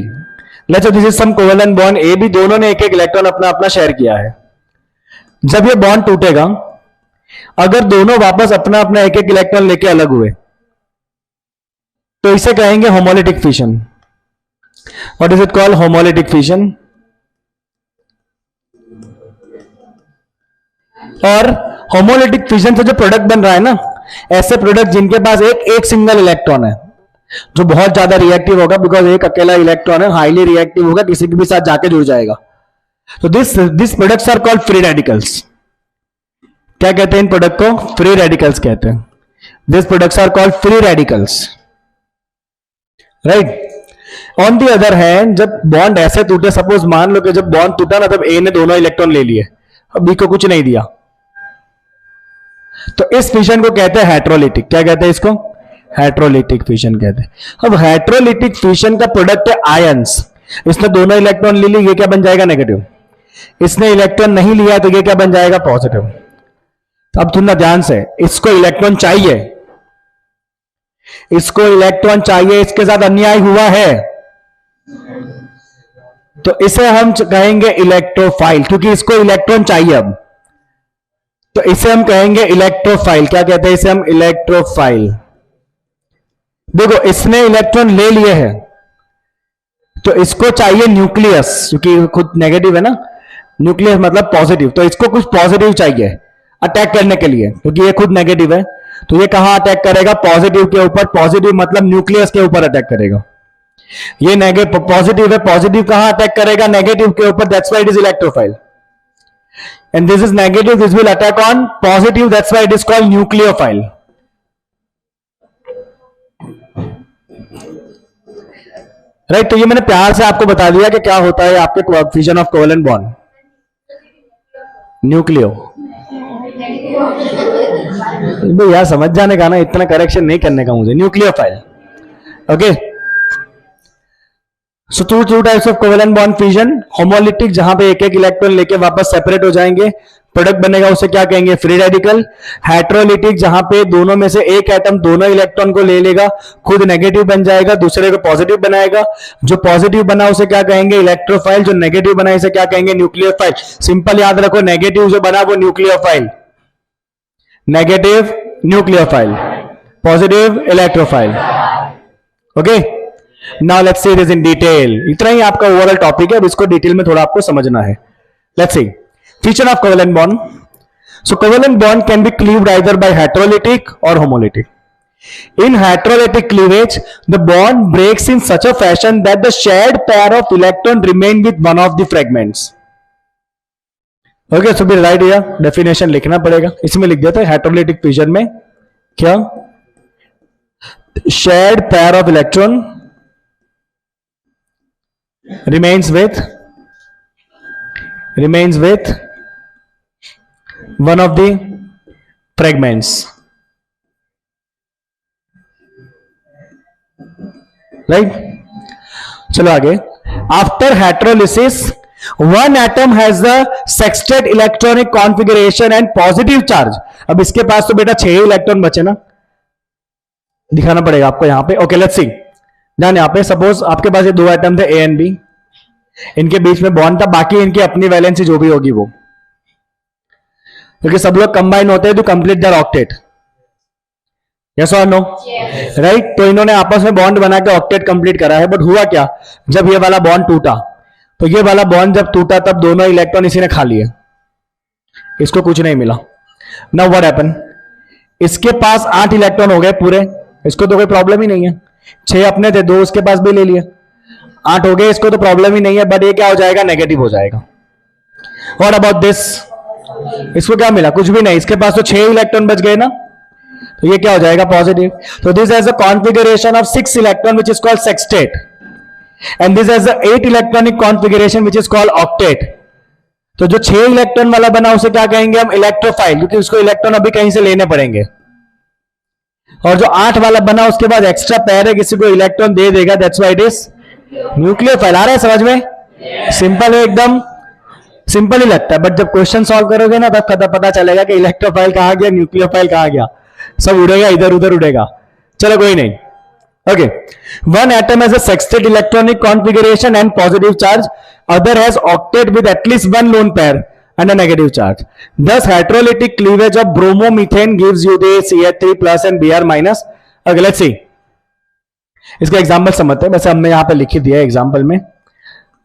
let's say this is some covalent bond A B, दोनों ने एक एक इलेक्ट्रॉन अपना अपना शेयर किया है। जब ये बॉन्ड टूटेगा, अगर दोनों वापस अपना अपना एक एक इलेक्ट्रॉन लेके अलग हुए तो इसे कहेंगे homolytic fission. What is it called? Homolytic fission. और होमोलिटिक फिशन से जो प्रोडक्ट बन रहा है ना, ऐसे प्रोडक्ट जिनके पास एक सिंगल इलेक्ट्रॉन है जो बहुत ज्यादा रिएक्टिव होगा, बिकॉज एक अकेला इलेक्ट्रॉन है, हाईली रिएक्टिव होगा, किसी के भी साथ जाके जुड़ जाएगा। तो this products are called free radicals. क्या कहते हैं इन प्रोडक्ट को? फ्री रेडिकल्स कहते हैं। This products are called free radicals, right. On the other hand, जब बॉन्ड ऐसे टूटे, सपोज मान लो कि जब बॉन्ड टूटा ना, तब ए ने दोनों इलेक्ट्रॉन ले लिए, अब बी को कुछ नहीं दिया, तो इस फिशन को कहते हैं हेट्रोलिटिक। क्या कहते हैं इसको? हेट्रोलिटिक फिशन कहते हैं। अब हेट्रोलिटिक फिशन का प्रोडक्ट है आयंस। इसने दोनों इलेक्ट्रॉन ले ली, ये क्या बन जाएगा? नेगेटिव। इसने इलेक्ट्रॉन नहीं लिया तो ये क्या बन जाएगा? पॉजिटिव। अब सुनना ध्यान से, इसको इलेक्ट्रॉन चाहिए, इसको इलेक्ट्रॉन चाहिए, इसके साथ अन्याय हुआ है, तो इसे हम कहेंगे इलेक्ट्रोफाइल, क्योंकि इसको इलेक्ट्रॉन चाहिए अब, तो इसे हम कहेंगे इलेक्ट्रोफाइल। क्या कहते हैं इसे हम? इलेक्ट्रोफाइल। देखो, इसने इलेक्ट्रॉन ले लिए हैं तो इसको चाहिए न्यूक्लियस, क्योंकि खुद नेगेटिव है ना, न्यूक्लियस मतलब पॉजिटिव, तो इसको कुछ पॉजिटिव चाहिए अटैक करने के लिए, क्योंकि ये खुद नेगेटिव है। तो ये कहां अटैक करेगा? पॉजिटिव के ऊपर। पॉजिटिव मतलब न्यूक्लियस के ऊपर अटैक करेगा। ये नेगेटिव पॉजिटिव है, पॉजिटिव कहां अटैक करेगा? नेगेटिव के ऊपर। That's why it is electrophile. And this is negative, this will attack on positive, that's why it is called nucleophile. Right, तो ये मैंने प्यार से आपको बता दिया कि क्या होता है आपके fission of covalent bond. Nucleo भाई यार समझ जाने का ना, इतना करेक्शन नहीं करने का मुझे। Nucleophile, okay. So two types of covalent bond fusion. Homolytic, जहां पे एक एक इलेक्ट्रॉन लेके वापस सेपरेट हो जाएंगे, प्रोडक्ट बनेगा, उसे क्या कहेंगे? Free radical. हेट्रोलिटिक, जहां पे दोनों में से एक एटम दोनों इलेक्ट्रॉन को ले लेगा, खुद नेगेटिव बन जाएगा, दूसरे को पॉजिटिव बनाएगा, जो पॉजिटिव बना उसे क्या कहेंगे? इलेक्ट्रोफाइल। जो नेगेटिव बना इसे क्या कहेंगे? न्यूक्लियोफाइल। सिंपल याद रखो, नेगेटिव जो बना वो nucleophile, negative nucleophile, positive electrophile, okay. Now let's see this in detail. इतना ही आपका ओवरऑल टॉपिक है, अब इसको डिटेल में थोड़ा आपको समझना है. Let's see feature of covalent bond. So covalent bond can be cleaved either bye heterolytic और homolytic. In heterolytic cleavage, the bond breaks in such a fashion that the shared pair of electron remain with one of the fragments. Okay, so be right here. Definition लिखना पड़ेगा. इसमें लिख देते हैं heterolytic fission में क्या? Shared pair of electron remains with one of the fragments. Right? चलो आगे. After heterolysis, one atom has the sextet electronic configuration and positive charge. अब इसके पास तो बेटा 6 इलेक्ट्रॉन बचे ना, दिखाना पड़ेगा आपको यहां पे. ओके लेट्स सी. ध्यान यहां पे सपोज आपके पास ये दो एटम थे ए एंड बी, इनके बीच में बॉन्ड था, बाकी इनकी अपनी वैलेंसी जो भी होगी वो, क्योंकि सब लोग कंबाइन होते हैं to complete the octet. Yes और नो? राइट. तो इन्होंने आपस में बॉन्ड बना के ऑक्टेट कंप्लीट करा है. बट हुआ क्या, जब ये वाला बॉन्ड टूटा, तो ये वाला बॉन्ड जब टूटा तब दोनों इलेक्ट्रॉन इसी ने खा लिए, इसको कुछ नहीं मिला. नाउ व्हाट हैपन, इसके पास 8 इलेक्ट्रॉन हो गए पूरे, इसको तो कोई प्रॉब्लम ही नहीं है. 6 अपने थे, 2 उसके पास भी ले लिए, 8 हो गए, इसको तो प्रॉब्लम ही नहीं है. बट ये क्या हो जाएगा, नेगेटिव हो जाएगा. व्हाट अबाउट दिस, इसको क्या मिला, कुछ भी नहीं, इसके पास तो 6 इलेक्ट्रॉन बच गए ना, तो ये क्या हो जाएगा, पॉजिटिव. तो this has a configuration of 6 electron which is called sextet, and this has a 8 electronic configuration which is called octet. तो जो 6 इलेक्ट्रॉन वाला बना उसे क्या कहेंगे हम, इलेक्ट्रोफाइल, क्योंकि उसको इलेक्ट्रॉन अभी कहीं से लेने पड़ेंगे. और जो 8 वाला बना उसके बाद एक्स्ट्रा पेयर है, किसी को इलेक्ट्रॉन दे देगा, that's why it is nucleophile. आ रहा है समझ में? सिंपल है, एकदम सिंपल ही लगता है, बट जब क्वेश्चन सॉल्व करोगे ना तब पता चलेगा कि इलेक्ट्रोफाइल कहां गया, न्यूक्लियोफाइल कहां गया, सब उड़ेगा, इधर उधर उड़ेगा. चलो कोई नहीं. Okay, one atom has a sextet electronic configuration and positive charge, other has octet with at least one lone pair and a negative charge. Thus heterolytic cleavage of bromomethane gives you the CH3 plus and Br minus. Okay, let's see. इसका example समझते हैं, वैसे हमने यहां पे लिखी दिया है एग्जाम्पल में.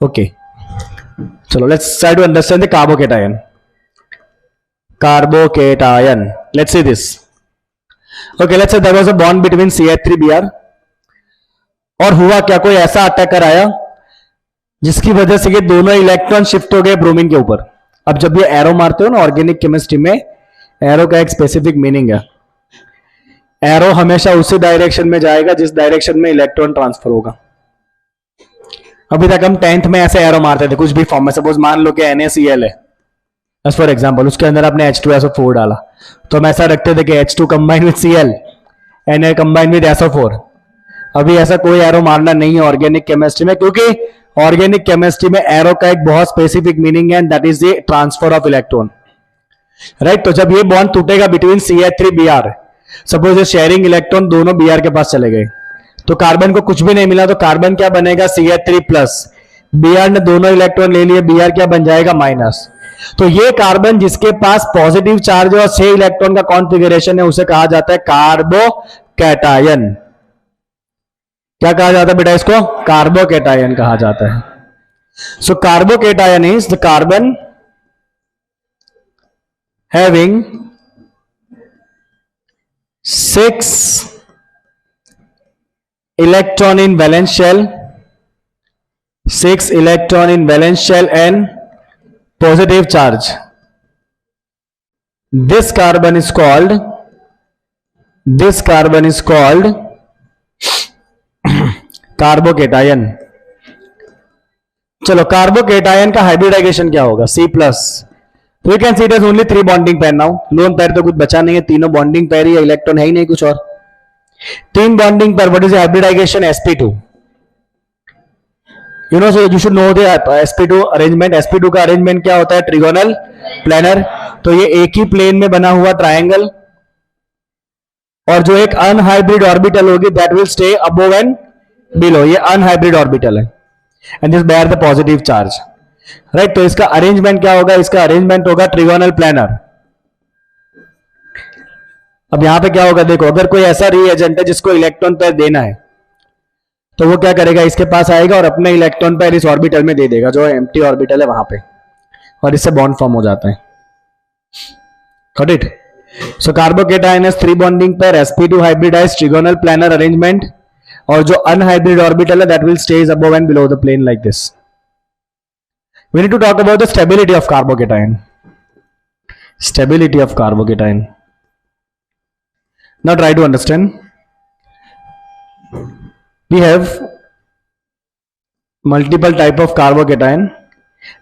ओके चलो let's try to understand the carbocation. Carbocation, let's see this. Okay let's say there was a bond between CH3Br, और हुआ क्या, कोई ऐसा अटैकर आया जिसकी वजह से ये दोनों इलेक्ट्रॉन शिफ्ट हो गए ब्रोमीन के ऊपर. अब जब ये एरो मारते हो ना ऑर्गेनिक केमिस्ट्री में, एरो का एक स्पेसिफिक मीनिंग है. एरो हमेशा उसी डायरेक्शन में जाएगा जिस डायरेक्शन में इलेक्ट्रॉन ट्रांसफर होगा. अभी तक हम 10th में ऐसे एरो मारते थे कुछ भी फॉर्म में. सपोज मान लो कि NaCl है एज फॉर एग्जाम्पल, उसके अंदर आपने H2SO4 डाला, तो हम ऐसा रखते थे कि H2 combine with Cl, Na combine with SO4. अभी ऐसा कोई एरो मारना नहीं है ऑर्गेनिक केमिस्ट्री में, क्योंकि ऑर्गेनिक केमिस्ट्री में एरो का एक बहुत स्पेसिफिक मीनिंग है, that is the transfer of electron. Right. तो जब ये बॉन्ड टूटेगा बिटवीन CH3Br, सपोज ये शेयरिंग इलेक्ट्रॉन दोनों Br के पास चले गए, तो कार्बन को कुछ भी नहीं मिला, तो कार्बन क्या बनेगा, CH3 प्लस. Br ने दोनों इलेक्ट्रॉन ले लिए, Br क्या बन जाएगा, माइनस. तो ये कार्बन जिसके पास पॉजिटिव चार्ज है और 6 इलेक्ट्रॉन का कॉन्फ़िगरेशन है, उसे कहा जाता है कार्बोकैटायन. क्या कहा जाता है बेटा इसको, कार्बोकैटायन कहा जाता है. So carbocation is the carbon having 6 electron in valence shell, 6 electron in valence shell and positive charge. This carbon is called carbocation. चलो कार्बोकेटायन का हाइब्रिडाइजेशन क्या होगा, C प्लस. तो you can see it as only 3 bonding pair. Now lone pair तो कुछ बचा नहीं है, तीनों बॉन्डिंग पेयर ही, इलेक्ट्रॉन है ही नहीं कुछ और. 3 bonding pair. What is hybridization, sp2. You know, so you should know the sp2 arrangement. sp2 का अरेंजमेंट क्या होता है, ट्रिगोनल प्लेनर. तो ये एक ही प्लेन में बना हुआ ट्रायंगल, और जो एक अनहाइब्रिड ऑर्बिटल होगी that will stay above and below. ये अनहाइब्रिड ऑर्बिटल है, and this bear the positive charge. Right. तो इसका अरेंजमेंट क्या होगा, इसका अरेंजमेंट होगा ट्रिगोनल प्लेनर. अब यहां पे क्या होगा, देखो, अगर कोई ऐसा रिएजेंट है जिसको इलेक्ट्रॉन पेयर देना है, तो वो क्या करेगा, इसके पास आएगा और अपने इलेक्ट्रॉन पेयर इस ऑर्बिटल में दे देगा जो एम्प्टी ऑर्बिटल है वहां पे, और इससे बॉन्ड फॉर्म हो जाता है. Got it? So carbocation has 3 bonding pair, sp2 hybridized trigonal planar arrangement, और जो अनहाइब्रिड ऑर्बिटल है that will stays above and below the plane like this. We need to talk about the stability of carbocation. Stability of carbocation. Now try to understand. We have multiple type of carbocation.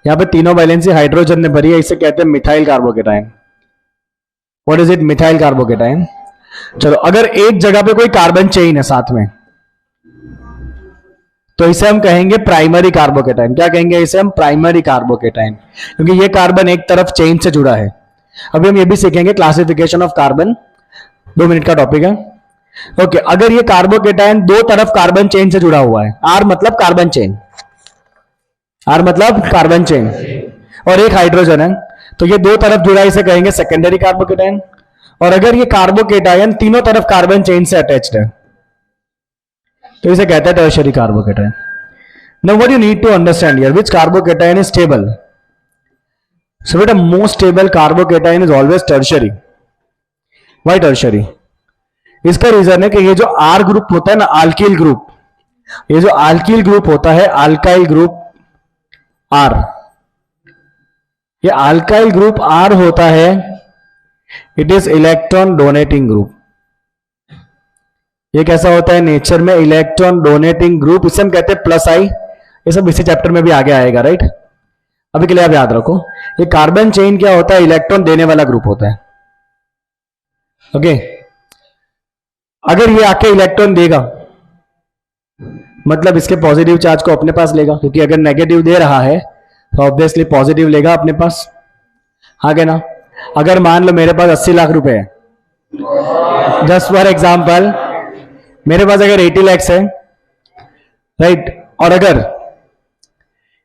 यहाँ पे तीनों valency hydrogen ने भरी है, इसे कहते हैं methyl carbocation. What is it? Methyl carbocation. चलो, अगर एक जगह पे कोई कार्बन चेन है साथ में तो इसे हम कहेंगे प्राइमरी कार्बोकेटायन. क्या कहेंगे इसे हम? प्राइमरी कार्बोकेटायन, क्योंकि ये कार्बन एक तरफ चेन से जुड़ा है. अभी हम ये भी सीखेंगे क्लासिफिकेशन ऑफ कार्बन, 2 मिनट का टॉपिक है. ओके, अगर ये कार्बोकेटायन दो तरफ कार्बन चेन से जुड़ा हुआ है, आर मतलब कार्बन चेन, आर मतलब कार्बन चेन, और एक हाइड्रोजन है, तो ये दो तरफ जुड़ा है, इसे कहेंगे सेकेंडरी कार्बोकेटायन. और अगर ये कार्बोकेटायन तीनों तरफ कार्बन चेन से अटैच्ड है तो इसे कहते हैं tertiary carbocation. Now what you need to understand here, which carbocation is stable? So बेटा, most stable carbocation is always tertiary. Why tertiary? इसका रीजन है कि ये जो आर ग्रुप होता है ना, आल्किल ग्रुप, ये जो आल्किल ग्रुप होता है, आल्काइल ग्रुप आर, ये आल्काइल ग्रुप आर होता है, it is electron donating group. ये कैसा होता है नेचर में? Electron donating group. इसे हम कहते हैं प्लस आई. ये सब इसी चैप्टर में भी आगे आएगा, राइट? अभी के लिए आप याद रखो, ये कार्बन चेन क्या होता है? इलेक्ट्रॉन देने वाला ग्रुप होता है. ओके, अगर ये आके इलेक्ट्रॉन देगा मतलब इसके पॉजिटिव चार्ज को अपने पास लेगा, क्योंकि अगर नेगेटिव दे रहा है तो ऑब्वियसली पॉजिटिव लेगा अपने पास. आगे ना, अगर मान लो मेरे पास 80 लाख रुपए है, जस्ट फॉर एग्जाम्पल, मेरे पास अगर 80 लाख है, राइट, और अगर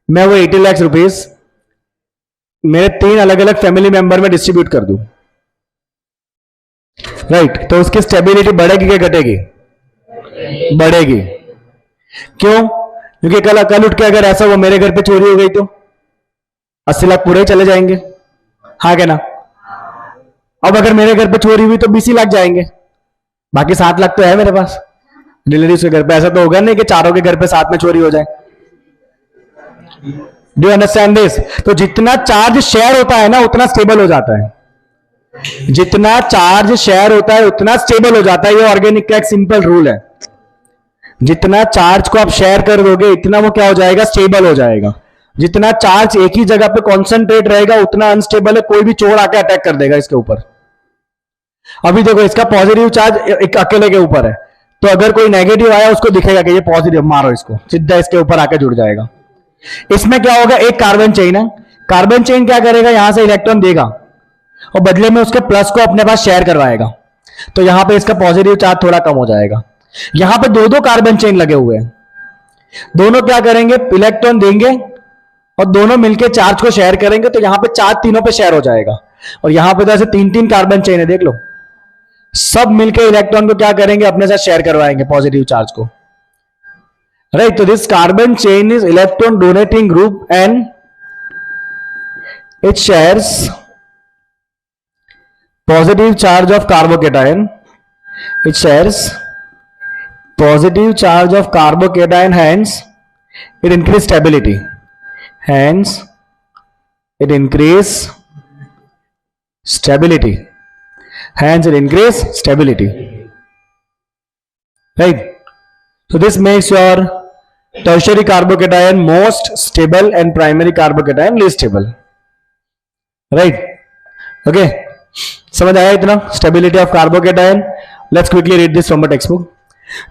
मैं वो 80 लाख रुपीस मेरे 3 अलग अलग फैमिली मेंबर में डिस्ट्रीब्यूट कर दूं, राइट, तो उसकी स्टेबिलिटी बढ़ेगी कि घटेगी? बढ़ेगी. क्यों? क्योंकि कल उठ के अगर ऐसा वो मेरे घर पे चोरी हो गई तो 80 लाख पूरे ही चले जाएंगे. हाँ क्या ना? अब अगर मेरे घर पे चोरी हुई तो 20 लाख जाएंगे, बाकी 7 लाख तो है मेरे पास रिलेटिव्स के घर पे. ऐसा तो होगा नहीं कि चारों के घर पे साथ में चोरी हो जाए. Do you understand this? तो जितना चार्ज शेयर होता है ना उतना स्टेबल हो जाता है. जितना चार्ज शेयर होता है उतना स्टेबल हो जाता है. ये ऑर्गेनिक का एक सिंपल रूल है. जितना चार्ज को आप शेयर कर दोगे इतना वो क्या हो जाएगा? स्टेबल हो जाएगा. जितना चार्ज एक ही जगह पे कॉन्सेंट्रेट रहेगा उतना अनस्टेबल है. कोई भी चोर आके अटैक कर देगा इसके ऊपर. अभी देखो, इसका पॉजिटिव चार्ज एक अकेले के ऊपर है, तो अगर कोई नेगेटिव आया उसको दिखेगा कि ये पॉजिटिव, मारो इसको, सीधा इसके ऊपर आके जुड़ जाएगा. इसमें क्या होगा? एक कार्बन चेन है, कार्बन चेन क्या करेगा? यहां से इलेक्ट्रॉन देगा और बदले में उसके प्लस को अपने पास शेयर करवाएगा, तो यहां पे इसका पॉजिटिव चार्ज थोड़ा कम हो जाएगा. यहां पे दो कार्बन चेन लगे हुए हैं, दोनों क्या करेंगे? इलेक्ट्रॉन देंगे और दोनों मिलकर चार्ज को शेयर करेंगे, तो यहां पे चार्ज तीनों पे शेयर हो जाएगा. और यहां पे तो ऐसे 3 कार्बन चेन है, देख लो, सब मिलकर इलेक्ट्रॉन को क्या करेंगे? अपने साथ शेयर करवाएंगे पॉजिटिव चार्ज को, राइट. तो this carbon chain is electron donating group and it shares positive charge of carbocation. It shares positive charge of carbocation, hence it increase stability. Hence it increase stability. Hence it increase stability. Right. So this makes your tertiary carbocation most stable and primary carbocation least stable. Right. Okay. समझ आया इतना? Stability of carbocation. Let's quickly read this from a text book.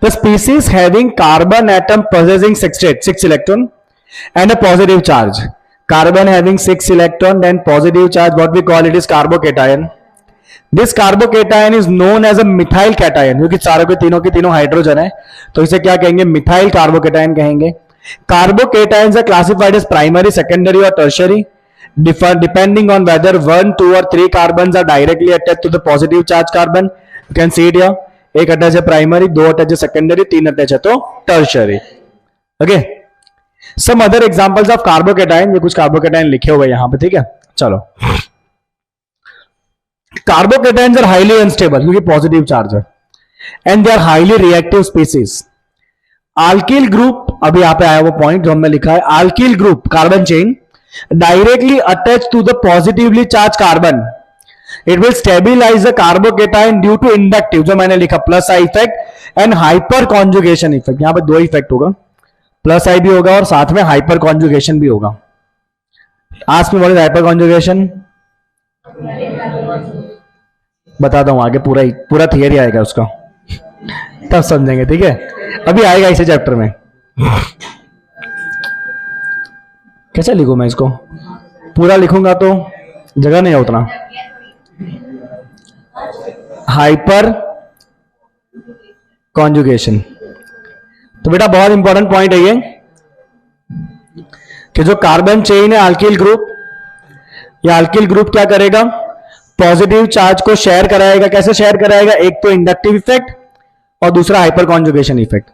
The species having carbon atom possessing 6 electron and a positive charge. Carbon having 6 electron and positive charge, what we call it is carbocation. This carbocation is known as a methyl cation, क्योंकि चारों के तीनों hydrogen है, तो इसे क्या कहेंगे? Methyl carbocation कहेंगे. Carbocations are classified as primary, secondary or tertiary, depending on whether 1, 2 or 3 carbons are directly attached to the positive charge carbon. You can see it here. एक अटैच है प्राइमरी, दो attach है secondary, तीन attach है तो tertiary. Okay, some other examples of carbocation, ये कुछ carbocation लिखे हुए यहां पे, ठीक है। चलो, कार्बोकेटाइन्स आर हाईली अनस्टेबल क्योंकि पॉजिटिव चार्ज है, and they are highly reactive species. Alkyl group, अभी यहां पे आया वो पॉइंट जो हमने लिखा है, alkyl group carbon chain directly attached to the positively charged carbon, it will stabilize the carbocation due to inductive, जो मैंने लिखा plus I effect and hyper conjugation effect. यहां पे दो इफेक्ट होगा, प्लस आई भी होगा और साथ में हाइपर कॉन्जुगेशन भी होगा। Ask me what is hyper conjugation, बताता हूं आगे, पूरा थियरी आएगा उसका, तब समझेंगे, ठीक है। अभी आएगा इसे चैप्टर में। कैसे लिखूं मैं इसको, पूरा लिखूंगा तो जगह नहीं है उतना। हाइपर कॉन्जुगेशन, तो बेटा बहुत इंपॉर्टेंट पॉइंट है ये कि जो कार्बन चेन है अल्किल ग्रुप, या अल्किल ग्रुप क्या करेगा, पॉजिटिव चार्ज को शेयर कराएगा। कैसे शेयर कराएगा, एक तो इंडक्टिव इफेक्ट और दूसरा हाइपर कॉन्जुगेशन इफेक्ट।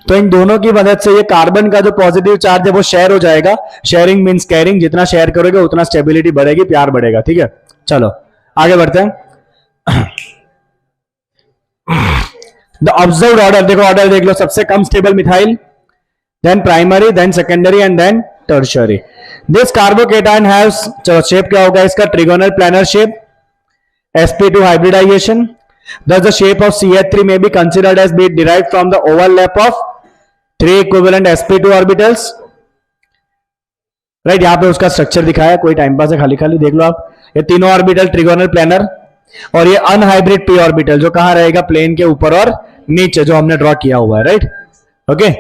तो इन दोनों की मदद से ये कार्बन का जो पॉजिटिव चार्ज है वो शेयर हो जाएगा। शेयरिंग मींस केयरिंग, जितना शेयर करोगे उतना स्टेबिलिटी बढ़ेगी, प्यार बढ़ेगा, ठीक है। चलो आगे बढ़ते हैं। द ऑब्जर्व्ड ऑर्डर, देखो ऑर्डर देख लो, सबसे कम stable methyl, then primary, then secondary and then tertiary. This carbocation haves, चलो शेप क्या होगा इसका, trigonal planar shape, sp2 hybridization. Thus the shape of CH3 may be considered as being derived from the overlap of three equivalent sp2 orbitals. Right, यहां पे उसका structure दिखाया, कोई time pass है, खाली खाली देख लो आप। ये तीनों ऑर्बिटल ट्रिगोनल प्लानर, और ये अनहाइब्रिड p ऑर्बिटल जो कहां रहेगा, प्लेन के ऊपर और नीचे, जो हमने ड्रॉ किया हुआ है, राइट। ओके,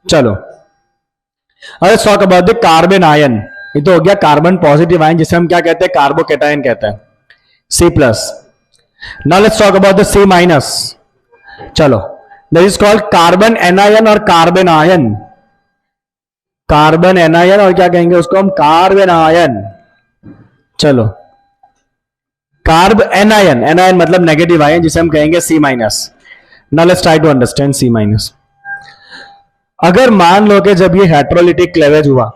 चलो अरे talk about the carbon ion. ये तो हो गया कार्बन पॉजिटिव आयन, जिसे हम क्या कहते हैं, कार्बोकेटाइन कहते हैं, C+। Now let's talk about the C minus. चलो, this is called carbon anion और कार्बन आयन। कार्बन एनायन और क्या कहेंगे उसको हम, कार्बन आयन। चलो, कार्ब एनायन, एनायन मतलब नेगेटिव आयन, जिसे हम कहेंगे C minus. Now let's try to understand C minus. अगर मान लो कि जब ये हेट्रोलिटिक क्लेवेज हुआ,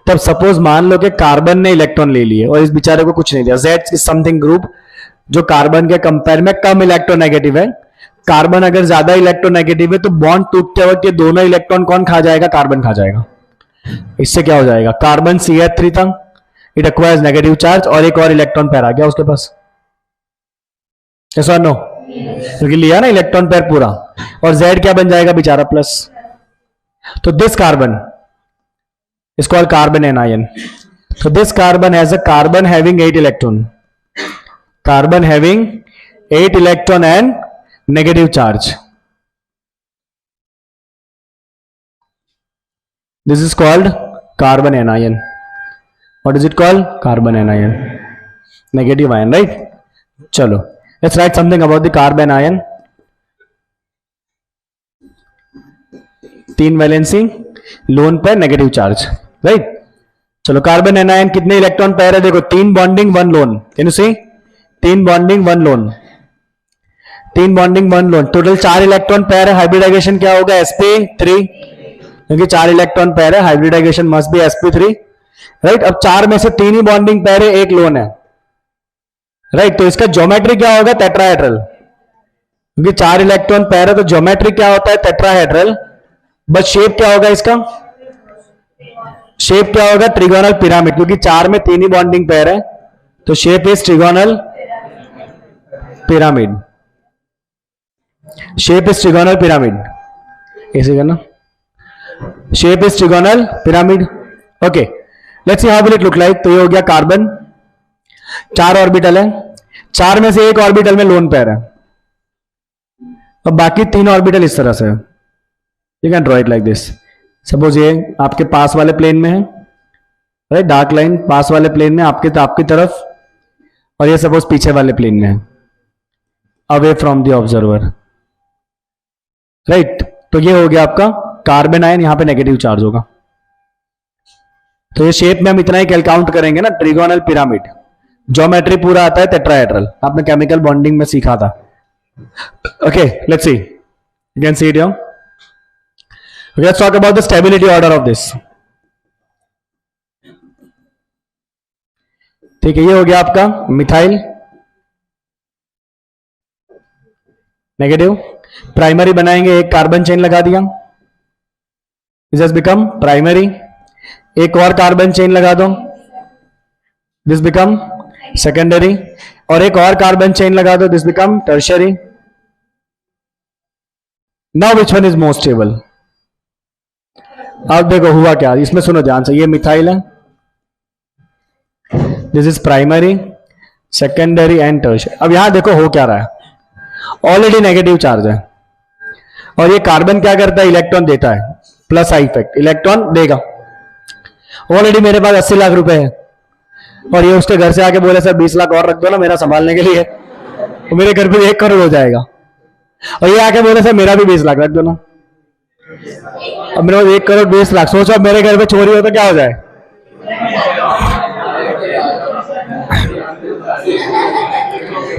तब सपोज मान लो कि कार्बन ने इलेक्ट्रॉन ले लिए और इस बेचारे को कुछ नहीं दिया। Z इज समथिंग ग्रुप जो कार्बन के कंपेयर में कम इलेक्ट्रोनेगेटिव है। कार्बन अगर ज्यादा इलेक्ट्रोनेगेटिव है तो बॉन्ड टूटते वक्त ये दोनों इलेक्ट्रॉन कौन खा जाएगा, कार्बन खा जाएगा। इससे क्या हो जाएगा, कार्बन CH3 था, इट एक्वायर्स नेगेटिव चार्ज, और एक और इलेक्ट्रॉन पेयर आ गया उसके पास, ऐसा नो, क्योंकि लिया ना इलेक्ट्रॉन पेयर पूरा, और Z क्या बन जाएगा बेचारा, प्लस। तो this carbon is called carbon anion. So this carbon has a carbon having 8 electron. Carbon having 8 electron and negative charge. This is called carbon anion. What is it called? Carbon anion. Negative ion, right? Chalo. Let's write something about the carbon ion. 3 valency, lone पर negative charge, right. चलो, carbon anion कितने electron pair है, देखो 3 bonding 1 lone, can you see, 3 bonding 1 lone, 3 bonding 1 lone, total 4 electron pair है। Hybridization क्या होगा, sp3, क्योंकि 4 electron pair है, hybridization must be sp3, right. अब 4 में से 3 ही बॉन्डिंग पेयर है, 1 लोन है, राइट। तो इसका ज्योमेट्री क्या होगा, टेट्राहेड्रल, क्योंकि 4 इलेक्ट्रॉन पेयर है तो ज्योमेट्री क्या होता है, टेट्राहेड्रल। बट शेप क्या होगा इसका, शेप क्या होगा, ट्रिगोनल पिरामिड, क्योंकि 4 में 3 ही बॉन्डिंग पेयर है, तो shape is trigonal pyramid, shape is trigonal pyramid, ऐसे करना, shape is trigonal pyramid. Okay, let's see how will it look like. तो ये हो गया कार्बन, 4 ऑर्बिटल है, 4 में से 1 ऑर्बिटल में लोन पेयर है, और बाकी 3 ऑर्बिटल इस तरह से है। You can draw it like this. Suppose ये आपके पास वाले प्लेन में है, राइट, डार्क लाइन पास वाले प्लेन में आपकी तरफ, और ये सपोज पीछे वाले प्लेन में है, away from the observer, right. तो ये हो गया आपका कार्बन आयन, यहां पे नेगेटिव चार्ज होगा। तो ये शेप में हम इतना ही काउंट करेंगे ना, ट्रिगोनल पिरामिड, ज्योमेट्री पूरा आता है टेट्राहेड्रल, आपने केमिकल बॉन्डिंग में सीखा था. Okay, let's C, you can see it here. Let's talk about the stability order of this. ठीक है, ये हो गया आपका मिथाइल नेगेटिव. प्राइमरी बनाएंगे, एक कार्बन चेन लगा दिया, दिस हैज बिकम प्राइमरी. एक और कार्बन चेन लगा दो, दिस बिकम सेकेंडरी. और एक और कार्बन चेन लगा दो, this become tertiary. Now which one is most stable? अब देखो हुआ क्या, इसमें सुनो ध्यान से, ये मिथाइल है, this is primary, secondary and tertiary. अब यहां देखो हो क्या रहा है, ऑलरेडी नेगेटिव चार्ज है और ये कार्बन क्या करता है, इलेक्ट्रॉन देता है, प्लस आई इफेक्ट, इलेक्ट्रॉन देगा. ऑलरेडी मेरे पास 80 लाख रुपए है और ये उसके घर से आके बोले सर 20 लाख और रख दो ना मेरा संभालने के लिए, तो मेरे घर पे 1 करोड़ हो जाएगा. और ये आके बोले सर मेरा भी 20 लाख रख दो ना. अब मेरे पास 1 करोड़ 20 लाख, सोचो अब मेरे घर पे चोरी हो तो क्या हो जाए.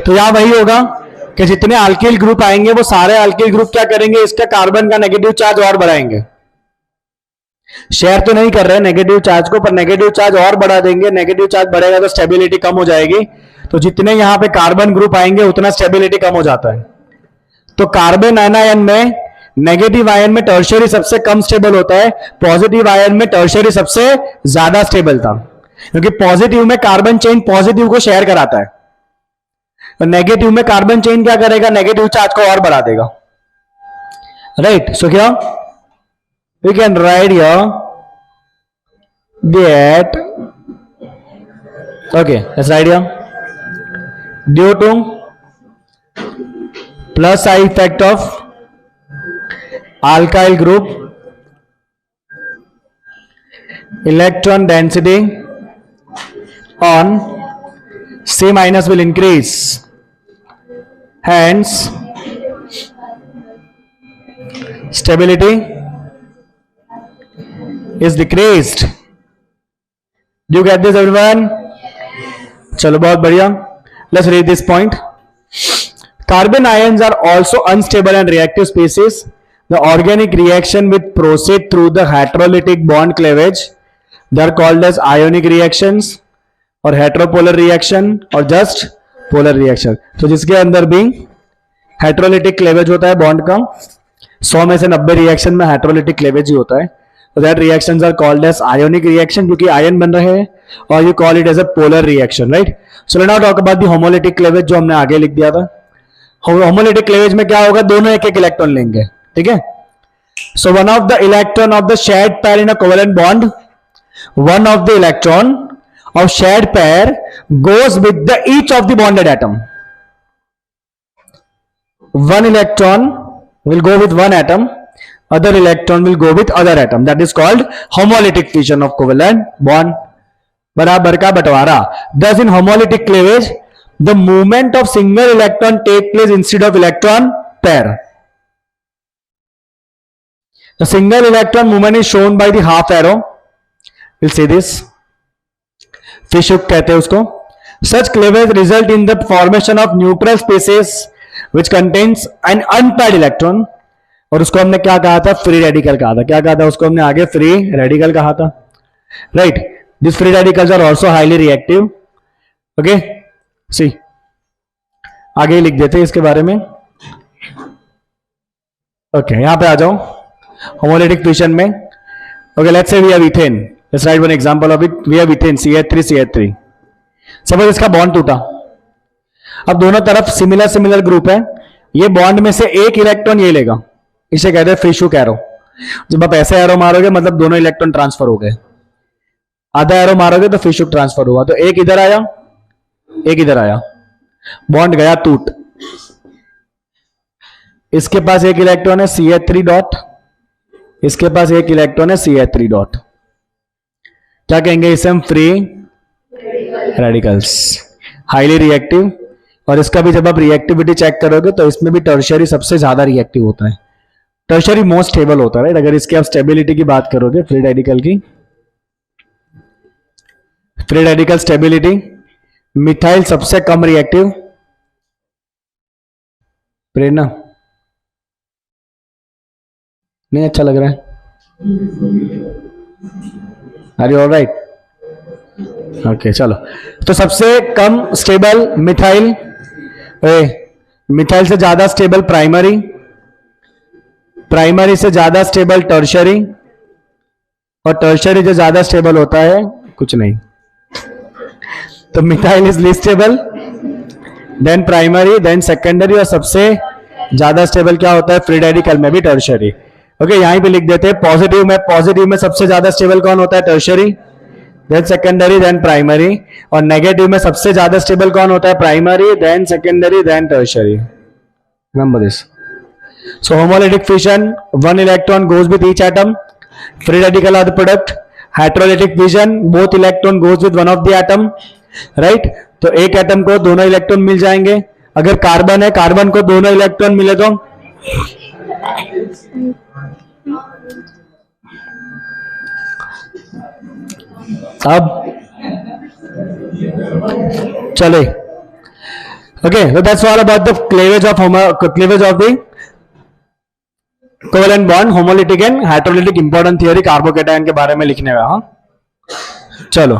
तो यहां वही होगा कि जितने अल्किल ग्रुप आएंगे वो सारे अल्किल ग्रुप क्या करेंगे, इसका कार्बन का नेगेटिव चार्ज और बढ़ाएंगे. शेयर तो नहीं कर रहे नेगेटिव चार्ज को, पर नेगेटिव चार्ज और बढ़ा देंगे. नेगेटिव चार्ज बढ़ेगा तो स्टेबिलिटी कम हो जाएगी. तो जितने यहां पे कार्बन ग्रुप आएंगे उतना स्टेबिलिटी कम हो जाता है. तो कार्बन आयन में, नेगेटिव आयन में टर्शियरी सबसे कम स्टेबल होता है, पॉजिटिव आयन में टर्शियरी सबसे ज्यादा स्टेबल था, क्योंकि पॉजिटिव में कार्बन चेन पॉजिटिव को शेयर कराता है, और नेगेटिव में कार्बन चेन क्या करेगा, नेगेटिव चार्ज को और बढ़ा देगा. राइट, सो क्या we can write here that, okay, let's write here due to plus I effect of alkyl group, electron density on C minus will increase, hence stability is decreased. Do you get this everyone? चलो बहुत बढ़िया. Let's read this point. Carbon ions are also unstable and reactive species. The organic reaction which proceed through the heterolytic bond cleavage, they are called as ionic reactions or heteropolar reaction or just polar reaction. तो जिसके अंदर भी heterolytic cleavage होता है bond का, 100 में से 90 reaction में heterolytic cleavage ही होता है. So that reactions are called as ionic reaction, क्योंकि आयन बन रहे हैं, और you call it as a polar reaction, right? So let's now talk about the homolytic cleavage जो हमने आगे लिख दिया था. Homolytic cleavage में क्या होगा, दोनों एक एक इलेक्ट्रॉन लेंगे. ठीक है. So one of the electron of the shared pair in a covalent bond, one of the electron of shared pair goes with the each of the bonded atom. One electron will go with one atom, other electron will go with other atom. That is called homolytic fission of covalent bond. बराबर का बंटवारा. Thus in homolytic cleavage, the movement of single electron take place instead of electron pair. The single electron movement is shown by the half arrow. We'll see this. Fish hook कहते हैं उसको. Such cleavage result in the formation of neutral spaces which contains an unpaired electron. और उसको हमने क्या कहा था, free radical कहा था. क्या कहा था उसको हमने आगे, फ्री रेडिकल कहा था. Right, this free radicals are also highly reactive. Okay, see आगे लिख देते हैं इसके बारे में. ओके, यहां पे आ जाओ होमोलिटिक फिशन में. Okay, let's say we have ethane. Let's write one example of it. We have ethane CH3CH3. Suppose इसका बॉन्ड टूटा. अब दोनों तरफ सिमिलर ग्रुप है. ये बॉन्ड में से एक इलेक्ट्रॉन ये लेगा, इसे कहते हैं फिश हुक एरो. जब आप ऐसे एरो मारोगे मतलब दोनों इलेक्ट्रॉन ट्रांसफर हो गए. आधा एरो मारोगे तो फिश हुक ट्रांसफर हुआ. तो एक इधर आया, एक इधर आया, बॉन्ड गया टूट. इसके पास एक इलेक्ट्रॉन है CH3 डॉट, इसके पास एक इलेक्ट्रॉन है CH3 डॉट. क्या कहेंगे इसे हम, फ्री रेडिकल्स, हाईली रिएक्टिव. और इसका भी जब आप रिएक्टिविटी चेक करोगे तो इसमें भी टर्शियरी सबसे ज्यादा रिएक्टिव होता है. टर्शियरी मोस्ट स्टेबल होता है, राइट. अगर इसकी आप स्टेबिलिटी की बात करोगे, फ्री रेडिकल की फ्री रेडिकल स्टेबिलिटी, मिथाइल सबसे कम रिएक्टिव, प्रेरणा नहीं अच्छा लग रहा है, आर यू ऑलराइट? ओके चलो, तो सबसे कम स्टेबल मिथाइल, मिथाइल से ज्यादा स्टेबल प्राइमरी, प्राइमरी से ज्यादा स्टेबल टर्शरी, और टर्शरी जो ज्यादा स्टेबल होता है कुछ नहीं, तो methyl is least stable, then primary, then secondary, और सबसे ज्यादा स्टेबल क्या होता है फ्री रेडिकल में भी टर्शरी। ओके यहीं पे लिख देते हैं पॉजिटिव में सबसे ज्यादा स्टेबल कौन होता है tertiary, then secondary, then primary, और नेगेटिव में सबसे ज्यादा स्टेबल कौन होता है primary, then secondary, then tertiary. Remember this. So homolytic fission, one electron goes with each atom. Free radical are the product. Heterolytic fission, both electron goes with one of the atom. Right? तो एक atom को दोनों electron मिल जाएंगे। अगर carbon है, carbon को दोनों electron मिले तो अब चले। Okay, so that's all about the cleavage of the covalent bond, homolytic and heterolytic, important theory carbocation के बारे में लिखने का। हाँ चलो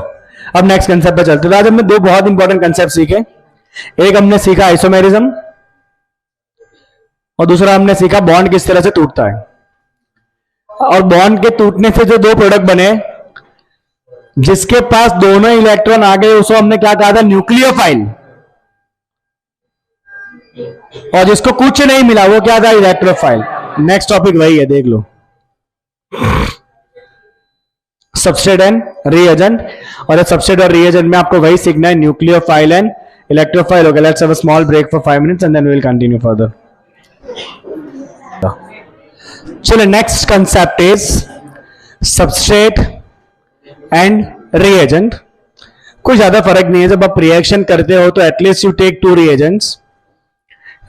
अब नेक्स्ट कंसेप्ट पे चलते हैं। आज हमने दो बहुत इंपॉर्टेंट कंसेप्ट सीखे, एक हमने सीखा आइसोमेरिज्म और दूसरा हमने सीखा बॉन्ड किस तरह से टूटता है। और बॉन्ड के टूटने से जो दो प्रोडक्ट बने, जिसके पास दोनों इलेक्ट्रॉन आ गए उसको हमने क्या कहा था न्यूक्लियोफाइल, और जिसको कुछ नहीं मिला वो क्या था इलेक्ट्रोफाइल। नेक्स्ट टॉपिक वही है, देख लो, सबस्ट्रेट एंड रिएजेंट, और सबस्ट्रेट और रिएजेंट में आपको वही सीखना है nucleophile and electrophile. Okay let's have a small break for 5 minutes and then we will continue further. चलो next concept is substrate and reagent. कोई ज्यादा फर्क नहीं है, जब आप रिएक्शन करते हो तो at least you take 2 reagents,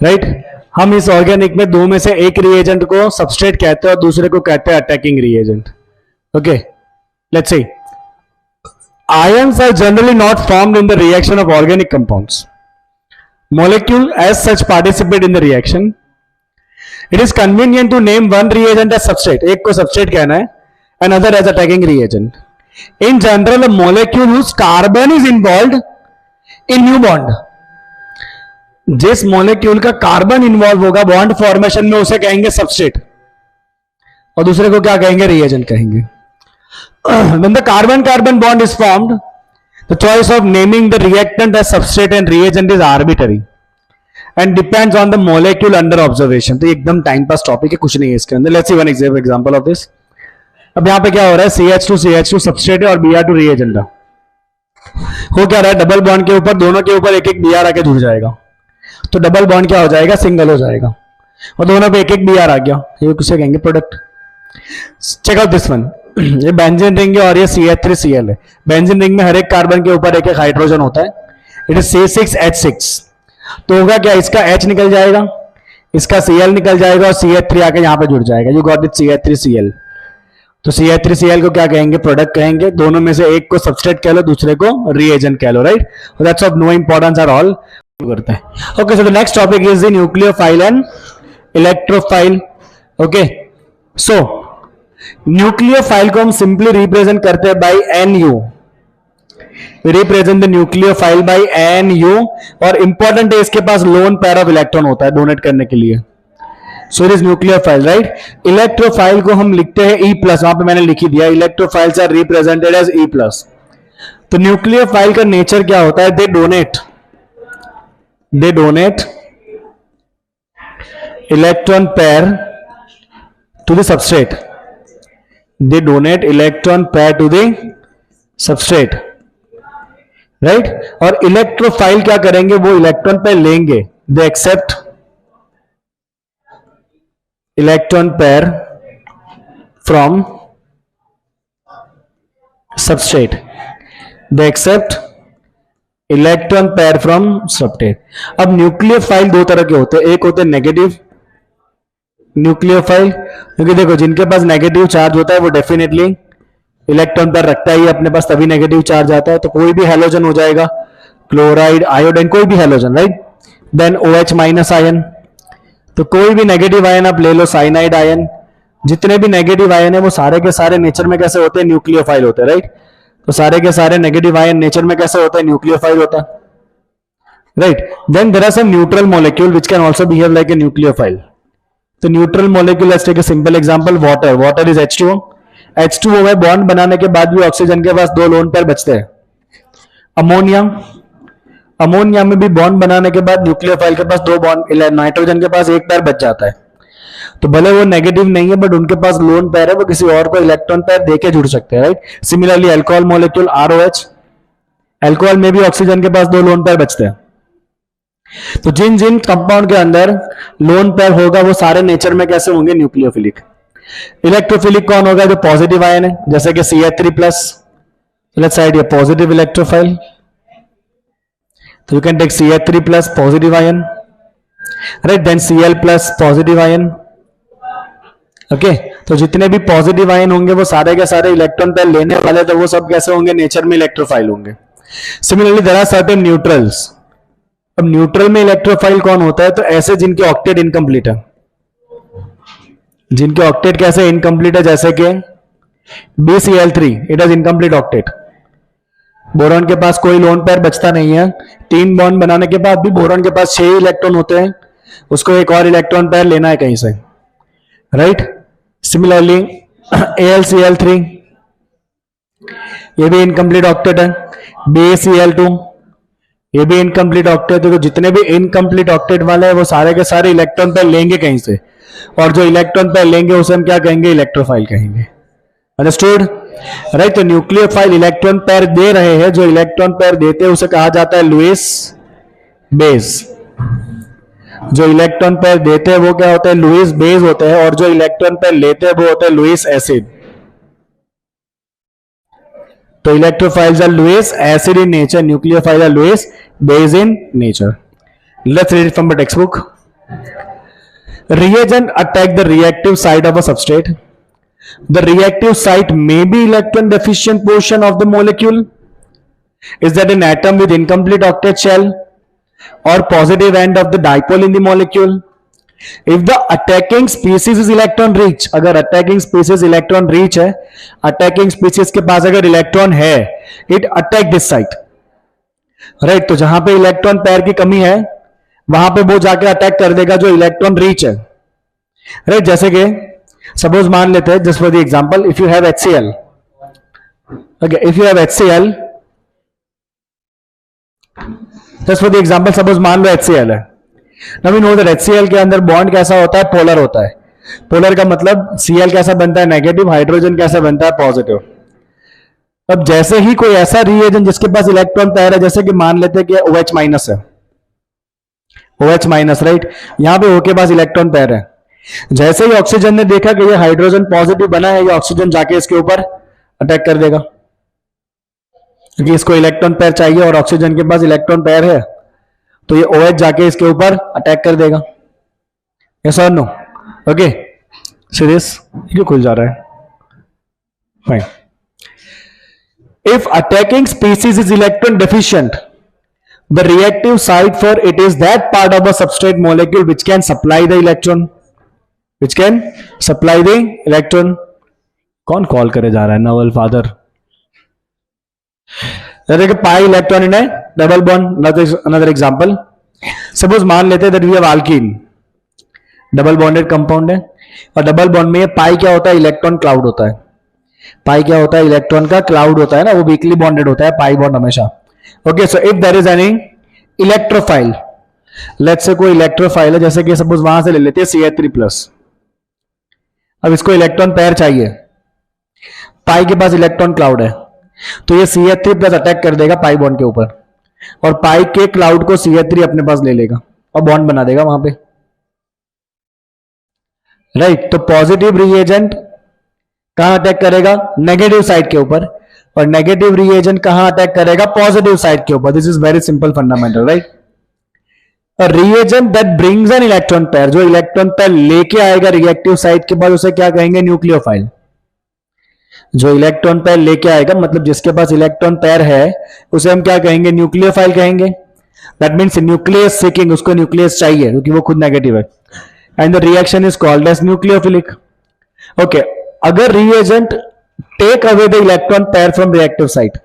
right. हम इस ऑर्गेनिक में दो में से एक रिएजेंट को सबस्ट्रेट कहते हैं और दूसरे को कहते हैं attacking reagent. Okay let's see, ions are generally not formed in the reaction of organic compounds, molecule as such participate in the reaction. It is convenient to name one reagent as substrate, एक को substrate कहना है, another as attacking reagent. In general, a molecule whose carbon is involved in new bond, जिस molecule का carbon involve होगा bond formation में उसे कहेंगे सबस्ट्रेट, और दूसरे को क्या कहेंगे रिएजेंट कहेंगे। When the carbon-carbon bond is formed, the choice of naming the reactant as substrate and reagent is arbitrary and depends on the molecule under observation. तो एकदम टाइम पास टॉपिक है, कुछ नहीं है इसके अंदर। Let's see one example of this. अब यहाँ पे क्या हो रहा है, CH2 सबस्ट्रेट है और Br2 रिएजेंट है। हो क्या रहा है, डबल बॉन्ड के ऊपर दोनों के ऊपर एक एक Br आके जुड़ जाएगा, तो डबल बॉन्ड क्या हो जाएगा, सिंगल हो जाएगा, और दोनों पे एक एक Br आ गया, ये किसे कहेंगे product. Check out this one, ये बेंजीन रिंग है और ये CH3Cl है। बेंजीन रिंग में हर एक कार्बन के ऊपर एक एक हाइड्रोजन होता है, इट इज C6H6। तो होगा क्या, इसका H निकल जाएगा, इसका Cl निकल जाएगा और CH3 आके यहाँ पे जुड़ जाएगा, यू गॉट इट CH3Cl। तो CH3Cl को क्या कहेंगे, प्रोडक्ट कहेंगे। दोनों में से एक को सबस्ट्रेट कह लो, दूसरे को रिएजेंट कह लो, right. That's of no importance are all करता है। Okay, so the next topic is the nucleophile and electrophile. Okay, so nucleophile को हम सिंपली रिप्रेजेंट करते हैं by NU, represent the nucleophile by NU, और इंपॉर्टेंट है इसके पास लोन पेयर ऑफ इलेक्ट्रॉन होता है डोनेट करने के लिए, so it is nucleophile, right. Electrophile को हम लिखते हैं E+, वहां पे मैंने लिख ही दिया, electrophiles are represented as E+। तो न्यूक्लियोफाइल का नेचर क्या होता है, they donate electron pair to the substrate, they donate electron pair to the substrate, right। और इलेक्ट्रोफाइल क्या करेंगे, वो इलेक्ट्रॉन पेयर लेंगे, they accept electron pair from substrate, they accept electron pair from substrate. अब nucleophile दो तरह के होते हैं, एक होते हैं नेगेटिव न्यूक्लियोफाइल, क्योंकि देखो जिनके पास नेगेटिव चार्ज होता है वो डेफिनेटली इलेक्ट्रॉन पेयर रखता ही अपने पास, तभी नेगेटिव चार्ज आता है, तो कोई भी हेलोजन हो जाएगा, क्लोराइड, आयोडीन, कोई भी halogen, right. Then OH minus ion, तो कोई भी नेगेटिव आयन आप ले लो, साइनाइड आयन, जितने भी नेगेटिव आयन है वो सारे के सारे नेचर में कैसे होते हैं, न्यूक्लियोफाइल होते हैं, राइट। तो सारे के सारे नेगेटिव आयन नेचर में कैसे होते हैं, न्यूक्लियोफाइल होता है, right. Then there are some neutral molecule which can also behave like a nucleophile. तो neutral molecule, let's take a simple example, water. Water is H2O। H2O में बॉन्ड बनाने के बाद भी ऑक्सीजन के पास 2 लोन पेयर बचते हैं। अमोनिया, अमोनिया में भी बॉन्ड बनाने के बाद न्यूक्लियोफाइल के पास 2 बॉन्ड, नाइट्रोजन के पास 1 पेयर बच जाता है। तो भले वो नेगेटिव नहीं है बट उनके पास लोन पेयर है, वो किसी और को इलेक्ट्रॉन पेयर देके जुड़ सकते हैं, right. Similarly alcohol molecule ROH, alcohol में भी ऑक्सीजन के पास 2 लोन पेयर बचते हैं। तो जिन जिन कंपाउंड के अंदर लोन पेयर होगा वो सारे नेचर में कैसे होंगे, न्यूक्लियोफिलिक। इलेक्ट्रोफिलिक कौन होगा, जो पॉजिटिव आयन है, जैसे कि CH3+, लेट्स राइट ये पॉजिटिव इलेक्ट्रोफाइल, तो you can take CH3+ positive ion, right. Then Cl+ positive ion, okay. तो जितने भी पॉजिटिव आयन होंगे वो सारे के सारे इलेक्ट्रॉन पेयर लेने वाले, तो वो सब कैसे होंगे, नेचर में इलेक्ट्रोफाइल होंगे। Similarly there are certain neutrals. अब न्यूट्रल में इलेक्ट्रोफाइल कौन होता है, तो ऐसे जिनके ऑक्टेट इनकम्प्लीट है, जिनके ऑक्टेट कैसे इनकम्प्लीट है, जैसे कि BCl3, it is incomplete octet. Boron के पास कोई लोन पेयर बचता नहीं है, 3 बॉन्ड बनाने के बाद भी बोरॉन के पास 6 इलेक्ट्रॉन होते हैं, उसको एक और इलेक्ट्रॉन पेयर लेना है कहीं से, राइट। सिमिलरली AlCl3, ये भी इनकम्प्लीट ऑक्टेट है। BaCl2, ये भी इनकम्प्लीट ऑक्टेट है। तो जितने भी इनकम्प्लीट ऑक्टेट वाले हैं वो सारे के सारे इलेक्ट्रॉन पेयर लेंगे कहीं से, और जो इलेक्ट्रॉन पेयर लेंगे उसे हम क्या कहेंगे, इलेक्ट्रोफाइल कहेंगे। Understood, right. तो न्यूक्लियोफाइल इलेक्ट्रॉन पेयर दे रहे हैं, जो इलेक्ट्रॉन पेयर देते हैं उसे कहा जाता है लुईस बेस। जो इलेक्ट्रॉन पेयर देते हैं वो क्या होता है, लुईस बेस होते हैं, और जो इलेक्ट्रॉन पेयर लेते हैं वो होता है लुईस एसिड। तो electrophiles are Lewis acid in nature, nucleophile are Lewis base in nature. Let's read from the textbook. Reagent attack the reactive site of a substrate. The reactive site may be electron deficient portion of the molecule. Is that an atom with incomplete octet shell or positive end of the dipole in the molecule? If the attacking species is electron rich, अगर attacking species electron rich है, attacking species के पास अगर electron है, it attack this site, right। तो जहां पे electron pair की कमी है वहां पे वो जाके अटैक कर देगा जो इलेक्ट्रॉन रीच है, राइट। जैसे कि सपोज मान लेते हैं, just for the example, if you have HCl, okay, if you have HCl, just for the example suppose मान लो HCl है। Now we know that HCl के अंदर बॉन्ड कैसा होता है, पोलर होता है। पोलर का मतलब Cl कैसा बनता है, नेगेटिव, हाइड्रोजन कैसा बनता है, पॉजिटिव। अब जैसे ही कोई ऐसा रिएजेंट जिसके पास इलेक्ट्रॉन पेयर है, जैसे कि मान लेते हैं कि OH माइनस है, OH माइनस, राइट, यहां पे O के पास इलेक्ट्रॉन पेयर है। जैसे ही ऑक्सीजन ने देखा कि ये हाइड्रोजन पॉजिटिव बना है, ये ऑक्सीजन जाके इसके ऊपर अटैक कर देगा, क्योंकि इसको इलेक्ट्रॉन पेयर चाहिए और ऑक्सीजन के पास इलेक्ट्रॉन पेयर है, तो ये OH जाके इसके ऊपर अटैक कर देगा। यस और नो, ओके। सीरियस, क्यों खुल जा रहा है, fine. If attacking species is electron deficient, the reactive site for it is that part of a substrate molecule which can supply the electron, which can supply the electron। कौन call करे जा रहा है, नवल फादर। जैसे कि पाई electron in है double bond. Another example, suppose मान लेते हैं that we have alkene, double bonded compound है, और डबल बॉन्ड में पाई क्या होता है, इलेक्ट्रॉन क्लाउड होता है। पाई क्या होता है, इलेक्ट्रॉन का क्लाउड होता है ना, वो वीकली बॉन्डेड होता है पाई बॉन्ड हमेशा। Okay, so if there is any electrophile, let's say कोई इलेक्ट्रोफाइल है, जैसे कि सपोज वहां से ले लेते हैं CH3+। अब इसको इलेक्ट्रॉन पेयर चाहिए, पाई के पास इलेक्ट्रॉन क्लाउड है, तो ये CH3+ अटैक कर देगा पाई बॉन्ड के ऊपर, और पाई के क्लाउड को CH3 अपने पास ले लेगा और बॉन्ड बना देगा वहां पे, राइट। तो पॉजिटिव रिएजेंट कहां अटैक करेगा, नेगेटिव साइड के ऊपर, और नेगेटिव रिएजेंट कहां अटैक करेगा, पॉजिटिव साइड के ऊपर। This is very simple fundamental, right. Reagent that brings an electron pair, जो इलेक्ट्रॉन पेयर लेके आएगा रिएक्टिव साइड के बाद, उसे क्या कहेंगे, न्यूक्लियोफाइल। जो इलेक्ट्रॉन पेयर लेके आएगा, मतलब जिसके पास इलेक्ट्रॉन पेयर है, उसे हम क्या कहेंगे? न्यूक्लियोफाइल कहेंगे. दैट मीन्स न्यूक्लियस सीकिंग, उसको न्यूक्लियस चाहिए क्योंकि वो खुद नेगेटिव है. And the reaction is called as nucleophilic. Okay, अगर reagent take away the electron pair from reactive site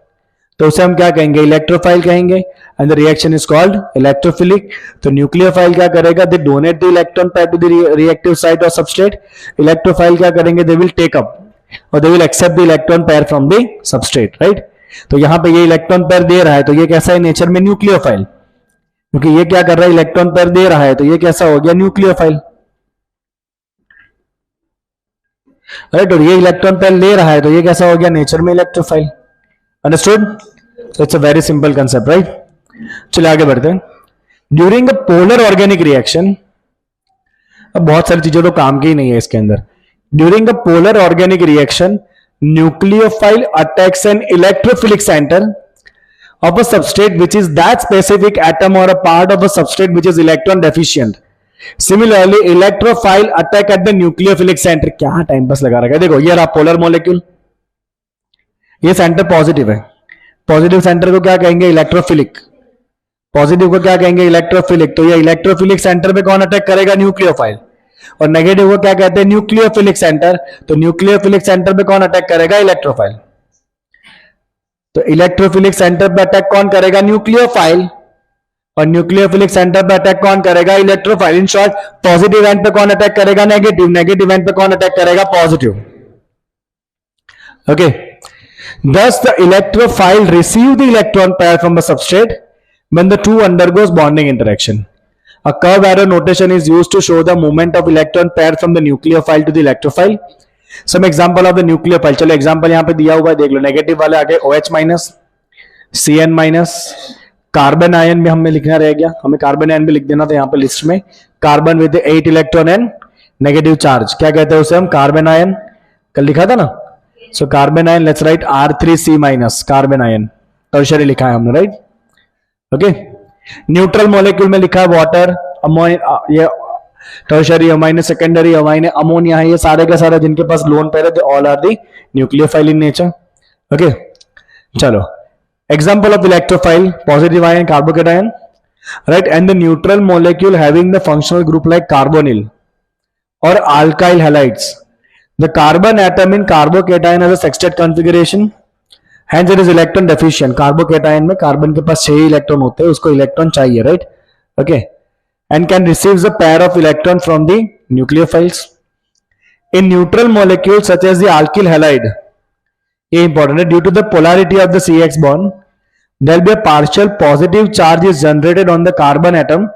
तो उसे हम क्या कहेंगे? इलेक्ट्रोफाइल कहेंगे. And the reaction is called electrophilic. तो न्यूक्लियोफाइल क्या करेगा? They donate the electron pair to the reactive site और सबस्ट्रेट. इलेक्ट्रोफाइल क्या करेंगे? दे विल टेक अप और दे will accept the electron pair from the substrate. Right, तो यहां पे ये इलेक्ट्रॉन पेयर दे रहा है तो ये कैसा है नेचर में? न्यूक्लियोफाइल. क्योंकि ये क्या कर रहा है? इलेक्ट्रॉन पेयर दे रहा है तो ये कैसा हो गया? न्यूक्लियोफाइल. राइट, और ये इलेक्ट्रॉन पेयर ले रहा है तो ये कैसा हो गया? नेचर में electrophile. Understood? It's a very simple concept. Right, चलिए आगे बढ़ते हैं. During a polar organic reaction, अब बहुत सारी चीजें तो काम की ही नहीं है इसके अंदर. During a polar organic reaction, nucleophile attacks an electrophilic centre of a substrate which is that specific atom or a part of a substrate which is electron deficient. Similarly, electrophile attack at the nucleophilic center. क्या time pass लगा रखा है? देखो ये रहा polar molecule, ये centre positive है. Positive centre को क्या कहेंगे? इलेक्ट्रोफिलिक. पॉजिटिव को क्या कहेंगे? इलेक्ट्रोफिलिक. तो ये इलेक्ट्रोफिलिक सेंटर पे कौन अटैक करेगा? न्यूक्लियोफाइल. और नेगेटिव को क्या कहते हैं? Nucleophilic centre. तो न्यूक्लियोफिलिक सेंटर पे कौन अटैक करेगा? इलेक्ट्रोफाइल. तो इलेक्ट्रोफिलिक सेंटर पे अटैक कौन करेगा? न्यूक्लियोफाइल. और न्यूक्लियोफिलिक सेंटर पे अटैक कौन करेगा? Electrophile. In short, positive and पे कौन अटैक करेगा? नेगेटिव. नेगेटिव एंड पे कौन अटैक करेगा? Positive. Okay, thus the electrophile receive the electron pair from the substrate when the two undergoes bonding interaction. A curve arrow notation is used to show the movement of electron pair from the nucleophile to the electrophile. Some example of the nucleophile. चलो example यहां पे दिया हुआ है, देख लो. Negative वाले आगे OH minus, Cn minus. Carbon ion भी हमें लिखना रह गया, हमें कार्बन आयन भी लिख देना था यहां पे लिस्ट में. Carbon with 8 electron and negative charge, क्या कहते हैं उसे हम? Carbon ion. कल लिखा था ना. So carbon ion, let's write R3C minus, carbon ion. Tertiary लिखा है हमने. Right, okay. न्यूट्रल मॉलिक्यूल में लिखा है वाटर, अमोनिया, ये टर्शियरी अमाइन है, सेकेंडरी अमाइन है, अमोनिया है. ये सारे का सारा जिनके पास लोन पेयर है, they all are the nucleophile in nature. Okay, चलो example of electrophile, positive ion, carbocation. Right, and the neutral molecule having the functional group like carbonyl और alkyl halides. The carbon atom in carbocation has a sextet configuration. Hence it is electron deficient. Carbocation में carbon के पास 6 electron होते हैं, उसको electron चाहिए. Right, okay. And can receive a pair of electron from the nucleophiles. In neutral molecules such as the alkyl halide, ये important है, due to the polarity of the CX bond, there will be a partial positive charge is generated on the carbon atom,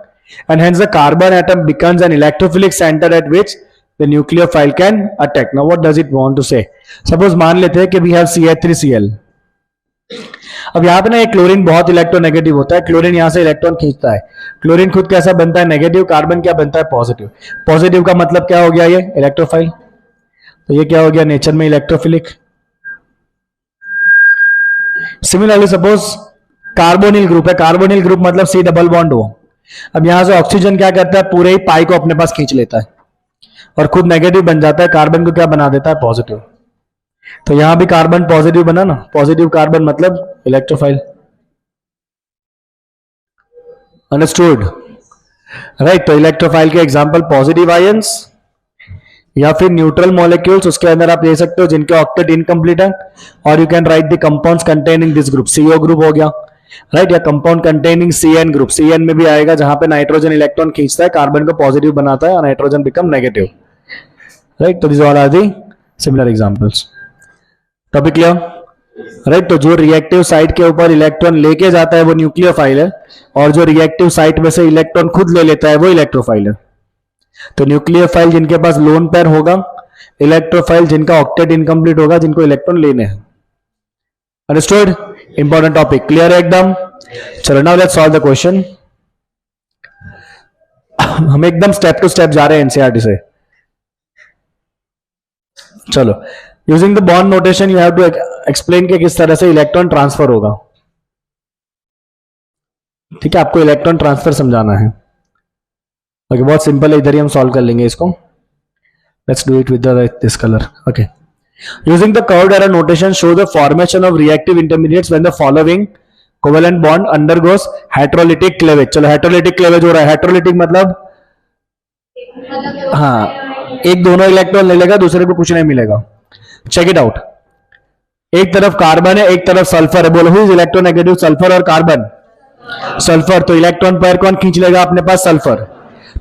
and hence the carbon atom becomes an electrophilic center at which the nucleophile can attack. Now what does it want to say? Suppose मान लेते हैं कि we have CH3Cl. अब यहां पे ना एक chlorine बहुत इलेक्ट्रोनेगेटिव होता है. क्लोरीन यहां से इलेक्ट्रॉन खींचता है. क्लोरीन खुद कैसा बनता है? नेगेटिव. कार्बन क्या बनता है? पॉजिटिव. पॉजिटिव का मतलब क्या हो गया? ये इलेक्ट्रोफाइल. तो ये क्या हो गया? नेचर में electrophilic. Similarly suppose carbonyl group है. कार्बोनिल ग्रुप मतलब C डबल बॉन्ड हो. अब यहां से ऑक्सीजन क्या करता है? पूरे ही पाई को अपने पास खींच लेता है और खुद नेगेटिव बन जाता है. कार्बन को क्या बना देता है? पॉजिटिव. तो यहां भी कार्बन पॉजिटिव बना ना. पॉजिटिव कार्बन मतलब इलेक्ट्रोफाइल. अंडरस्टूड? राइट, तो इलेक्ट्रोफाइल के एग्जांपल पॉजिटिव आयंस या फिर न्यूट्रल मॉलिक्यूल्स. उसके अंदर आप ले सकते हो जिनके ऑक्टेट इनकम्प्लीट है, और you can write the compounds containing this group. CO group हो गया. राइट, या compound containing CN group. CN में भी आएगा जहां पे नाइट्रोजन इलेक्ट्रॉन खींचता है, कार्बन को पॉजिटिव बनाता है और नाइट्रोजन बिकम नेगेटिव. राइट, तो this all are the similar examples. Topic clear? Right, तो जो रिएक्टिव साइट के ऊपर इलेक्ट्रॉन लेके जाता है वो न्यूक्लियोफाइल है, और जो रिएक्टिव साइट में से इलेक्ट्रॉन खुद ले लेता है वो इलेक्ट्रोफाइल है. तो न्यूक्लियोफाइल जिनके पास लोन पेयर होगा, इलेक्ट्रोफाइल जिनका ऑक्टेट इनकम्प्लीट होगा, जिनको इलेक्ट्रॉन लेने हैं. अंडरस्टूड? Important topic. क्लियर है एकदम? चलो now let's solve the question. हम एकदम स्टेप टू स्टेप जा रहे हैं एनसीईआरटी से. चलो, using the bond notation you have to explain कि किस तरह से इलेक्ट्रॉन ट्रांसफर होगा. ठीक है, आपको इलेक्ट्रॉन ट्रांसफर समझाना है. ओके, बहुत सिंपल है, इधर ही हम सॉल्व कर लेंगे इसको. Let's do it with this colour. Okay, Using the curved arrow notation, show the formation of reactive intermediates when the following covalent bond undergoes heterolytic cleavage. चलो heterolytic cleavage हो रहा है. heterolytic मतलब हाँ, एक दोनों इलेक्ट्रॉन ले लेगा, दूसरे को कुछ नहीं मिलेगा. Check it out. एक तरफ कार्बन है, एक तरफ सल्फर है. बोलो हु इज इलेक्ट्रोनेगेटिव, सल्फर और कार्बन? सल्फर. तो इलेक्ट्रॉन पेयर कौन खींच लेगा अपने पास? सल्फर.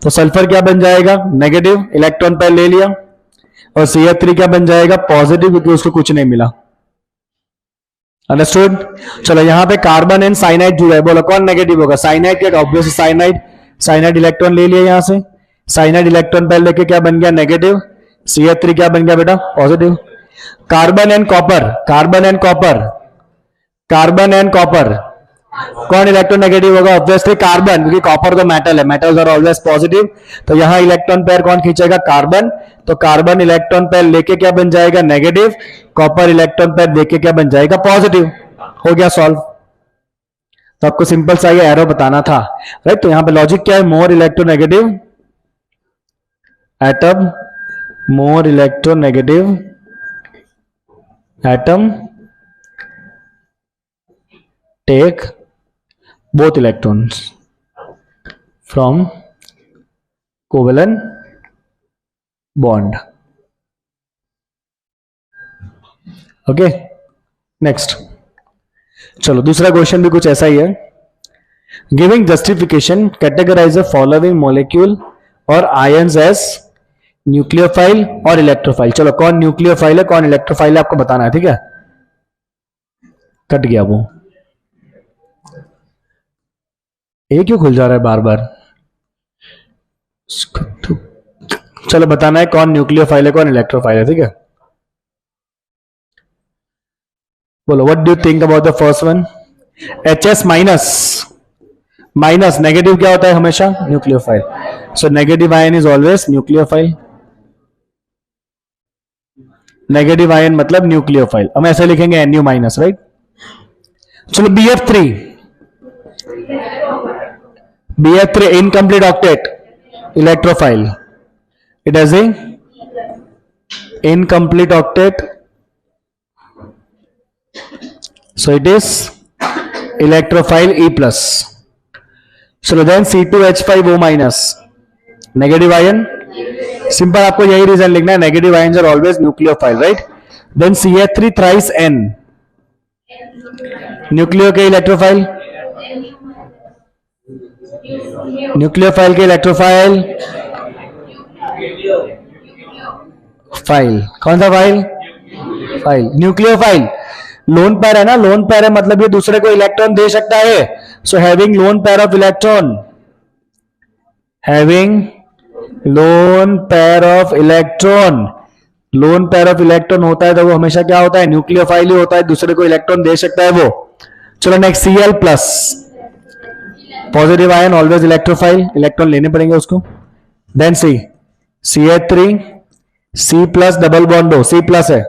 तो सल्फर क्या बन जाएगा? नेगेटिव. इलेक्ट्रॉन पेयर ले लिया. और CH3 क्या बन जाएगा? पॉजिटिव, क्योंकि उसको कुछ नहीं मिला. अंडरस्टूड? चलो यहां पे कार्बन एंड साइनाइड जुड़ा है. बोलो कौन नेगेटिव होगा? साइनाइड. क्या? Obviously cyanide. साइनाइड इलेक्ट्रॉन ले लिया यहां से. साइनाइड इलेक्ट्रॉन पेयर लेके क्या बन गया? नेगेटिव. CH3 क्या बन गया बेटा? Positive. Carbon and copper. Carbon and copper. Carbon and copper कौन इलेक्ट्रोनेगेटिव होगा? ऑब्वियसली कार्बन, क्योंकि कॉपर तो मेटल है. Metals are always positive. तो यहां इलेक्ट्रॉन पेयर कौन खींचेगा? कार्बन. तो कार्बन इलेक्ट्रॉन पेयर लेके क्या बन जाएगा? नेगेटिव. कॉपर इलेक्ट्रॉन पेयर लेके क्या बन जाएगा? पॉजिटिव. हो गया सॉल्व. तो आपको सिंपल सा ये एरो बताना था, राइट? तो यहां पे लॉजिक क्या है? More electronegative atom, more electronegative atom take both electrons from covalent bond. Okay, next. चलो दूसरा क्वेश्चन भी कुछ ऐसा ही है. Giving justification, categorize the following molecule और आयंस एज न्यूक्लियोफाइल और इलेक्ट्रोफाइल. चलो कौन न्यूक्लियोफाइल है, कौन इलेक्ट्रोफाइल है, आपको बताना है. ठीक है, कट गया वो. ये क्यों खुल जा रहा है बार बार? चलो बताना है कौन न्यूक्लियोफाइल है, कौन इलेक्ट्रोफाइल है. ठीक है, बोलो what do you think about the first one? HS minus. Minus negative क्या होता है? हमेशा nucleophile. So negative ion is always nucleophile. Negative ion मतलब न्यूक्लियोफाइल. हम ऐसे लिखेंगे NU माइनस, राइट? चलो BF3. BF3 incomplete octet, electrophile. It has a incomplete octet, so it is electrophile E plus. So then C2H5O minus, negative ion. Simple आपको यही reason लिखना है, negative ions are always nucleophile, right? Then CH3 thrice N, nucleo के electrophile. Nucleophile के electrophile file. कौन सा file? File. Nucleophile loan pair है ना, लोन पेयर है मतलब ये दूसरे को इलेक्ट्रॉन दे सकता है. So having loan pair of electron, having loan pair of electron. Loan pair of electron होता है तो वो हमेशा क्या होता है? न्यूक्लियोफाइल ही होता है, दूसरे को इलेक्ट्रॉन दे सकता है वो. चलो next Cl plus, positive ion always electrophile, electron लेने पड़ेंगे उसको. Then CH3 C plus double bond हो, C प्लस है.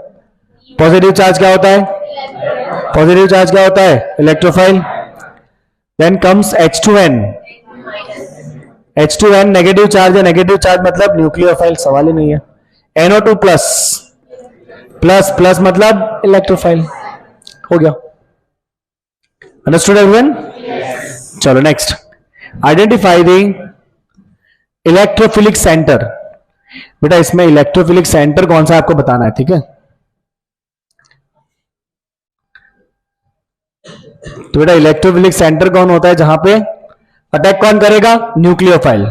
पॉजिटिव चार्ज क्या होता है? पॉजिटिव चार्ज क्या होता है? Electrophile. Then comes H2N. H2N negative charge है, नेगेटिव चार्ज मतलब न्यूक्लियोफाइल, सवाल ही नहीं है. NO2 प्लस, प्लस प्लस मतलब इलेक्ट्रोफाइल. हो गया. Understood everyone? चलो next, identify the electrophilic centre. बेटा इसमें इलेक्ट्रोफिलिक सेंटर कौन सा आपको बताना है. ठीक है, तो बेटा इलेक्ट्रोफिलिक सेंटर कौन होता है? जहां पे अटैक कौन करेगा? न्यूक्लियोफाइल.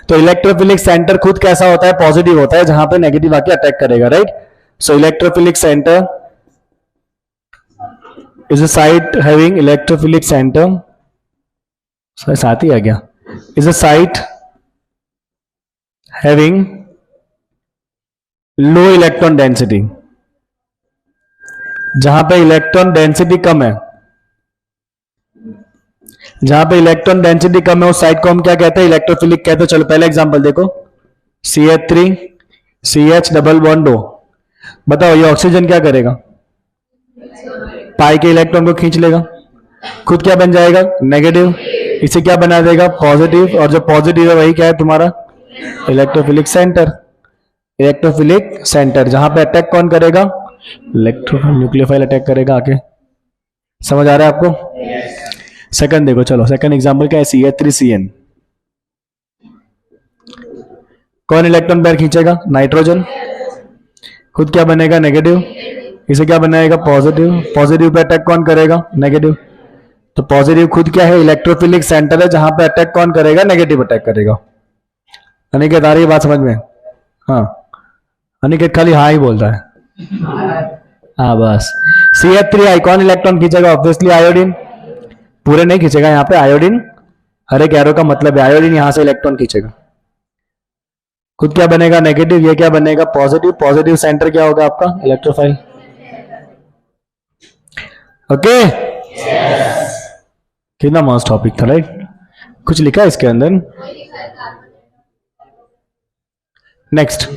तो इलेक्ट्रोफिलिक सेंटर खुद कैसा होता है? पॉजिटिव होता है, जहां पे नेगेटिव आके अटैक करेगा, right? So electrophilic centre is a site having electrophilic centre. साथ ही आ गया. Is a site having low electron density. जहां पे इलेक्ट्रॉन डेंसिटी कम है, जहां पे इलेक्ट्रॉन डेंसिटी कम है उस साइट को हम क्या कहते हैं? इलेक्ट्रोफिलिक कहते हैं. चलो पहले एग्जांपल देखो, CH3 CH डबल बॉन्ड हो. बताओ ये ऑक्सीजन क्या करेगा? पाई के इलेक्ट्रॉन को खींच लेगा, खुद क्या बन जाएगा? नेगेटिव. इसे क्या बना देगा? पॉजिटिव. और जो पॉजिटिव है वही क्या है तुम्हारा? Electrophilic centre. इलेक्ट्रोफिलिक सेंटर, जहां पे अटैक कौन करेगा? इलेक्ट्रोफाइल, न्यूक्लियोफाइल अटैक करेगा आके। समझ आ रहा है आपको? सेकंड देखो, चलो सेकंड एग्जांपल क्या है? CH3CN। कौन इलेक्ट्रॉन पैर खींचेगा? नाइट्रोजन। खुद क्या बनेगा? नेगेटिव। इसे क्या बनाएगा? पॉजिटिव। पॉजिटिव पे अटैक कौन करेगा? नेगेटिव। तो पॉजिटिव खुद क्या है? इलेक्ट्रोफिलिक सेंटर है, जहां पे अटैक कौन करेगा? नेगेटिव अटैक करेगा। अनिकेत आ रही है बात समझ में? हाँ, अनिकेत खाली हाँ ही बोलता है। हाँ बस। CH3 कौन इलेक्ट्रॉन खींचेगा? Obviously iodine. पूरे नहीं खींचेगा, यहाँ पे आयोडीन, हर एक एरो का मतलब है आयोडीन, यहां से इलेक्ट्रॉन खींचेगा। खुद क्या बनेगा? नेगेटिव। ये क्या बनेगा? पॉजिटिव। पॉजिटिव सेंटर क्या होगा आपका? इलेक्ट्रोफाइल। ओके, कितना मस्त टॉपिक था, राइट? कुछ लिखा है इसके अंदर? नेक्स्ट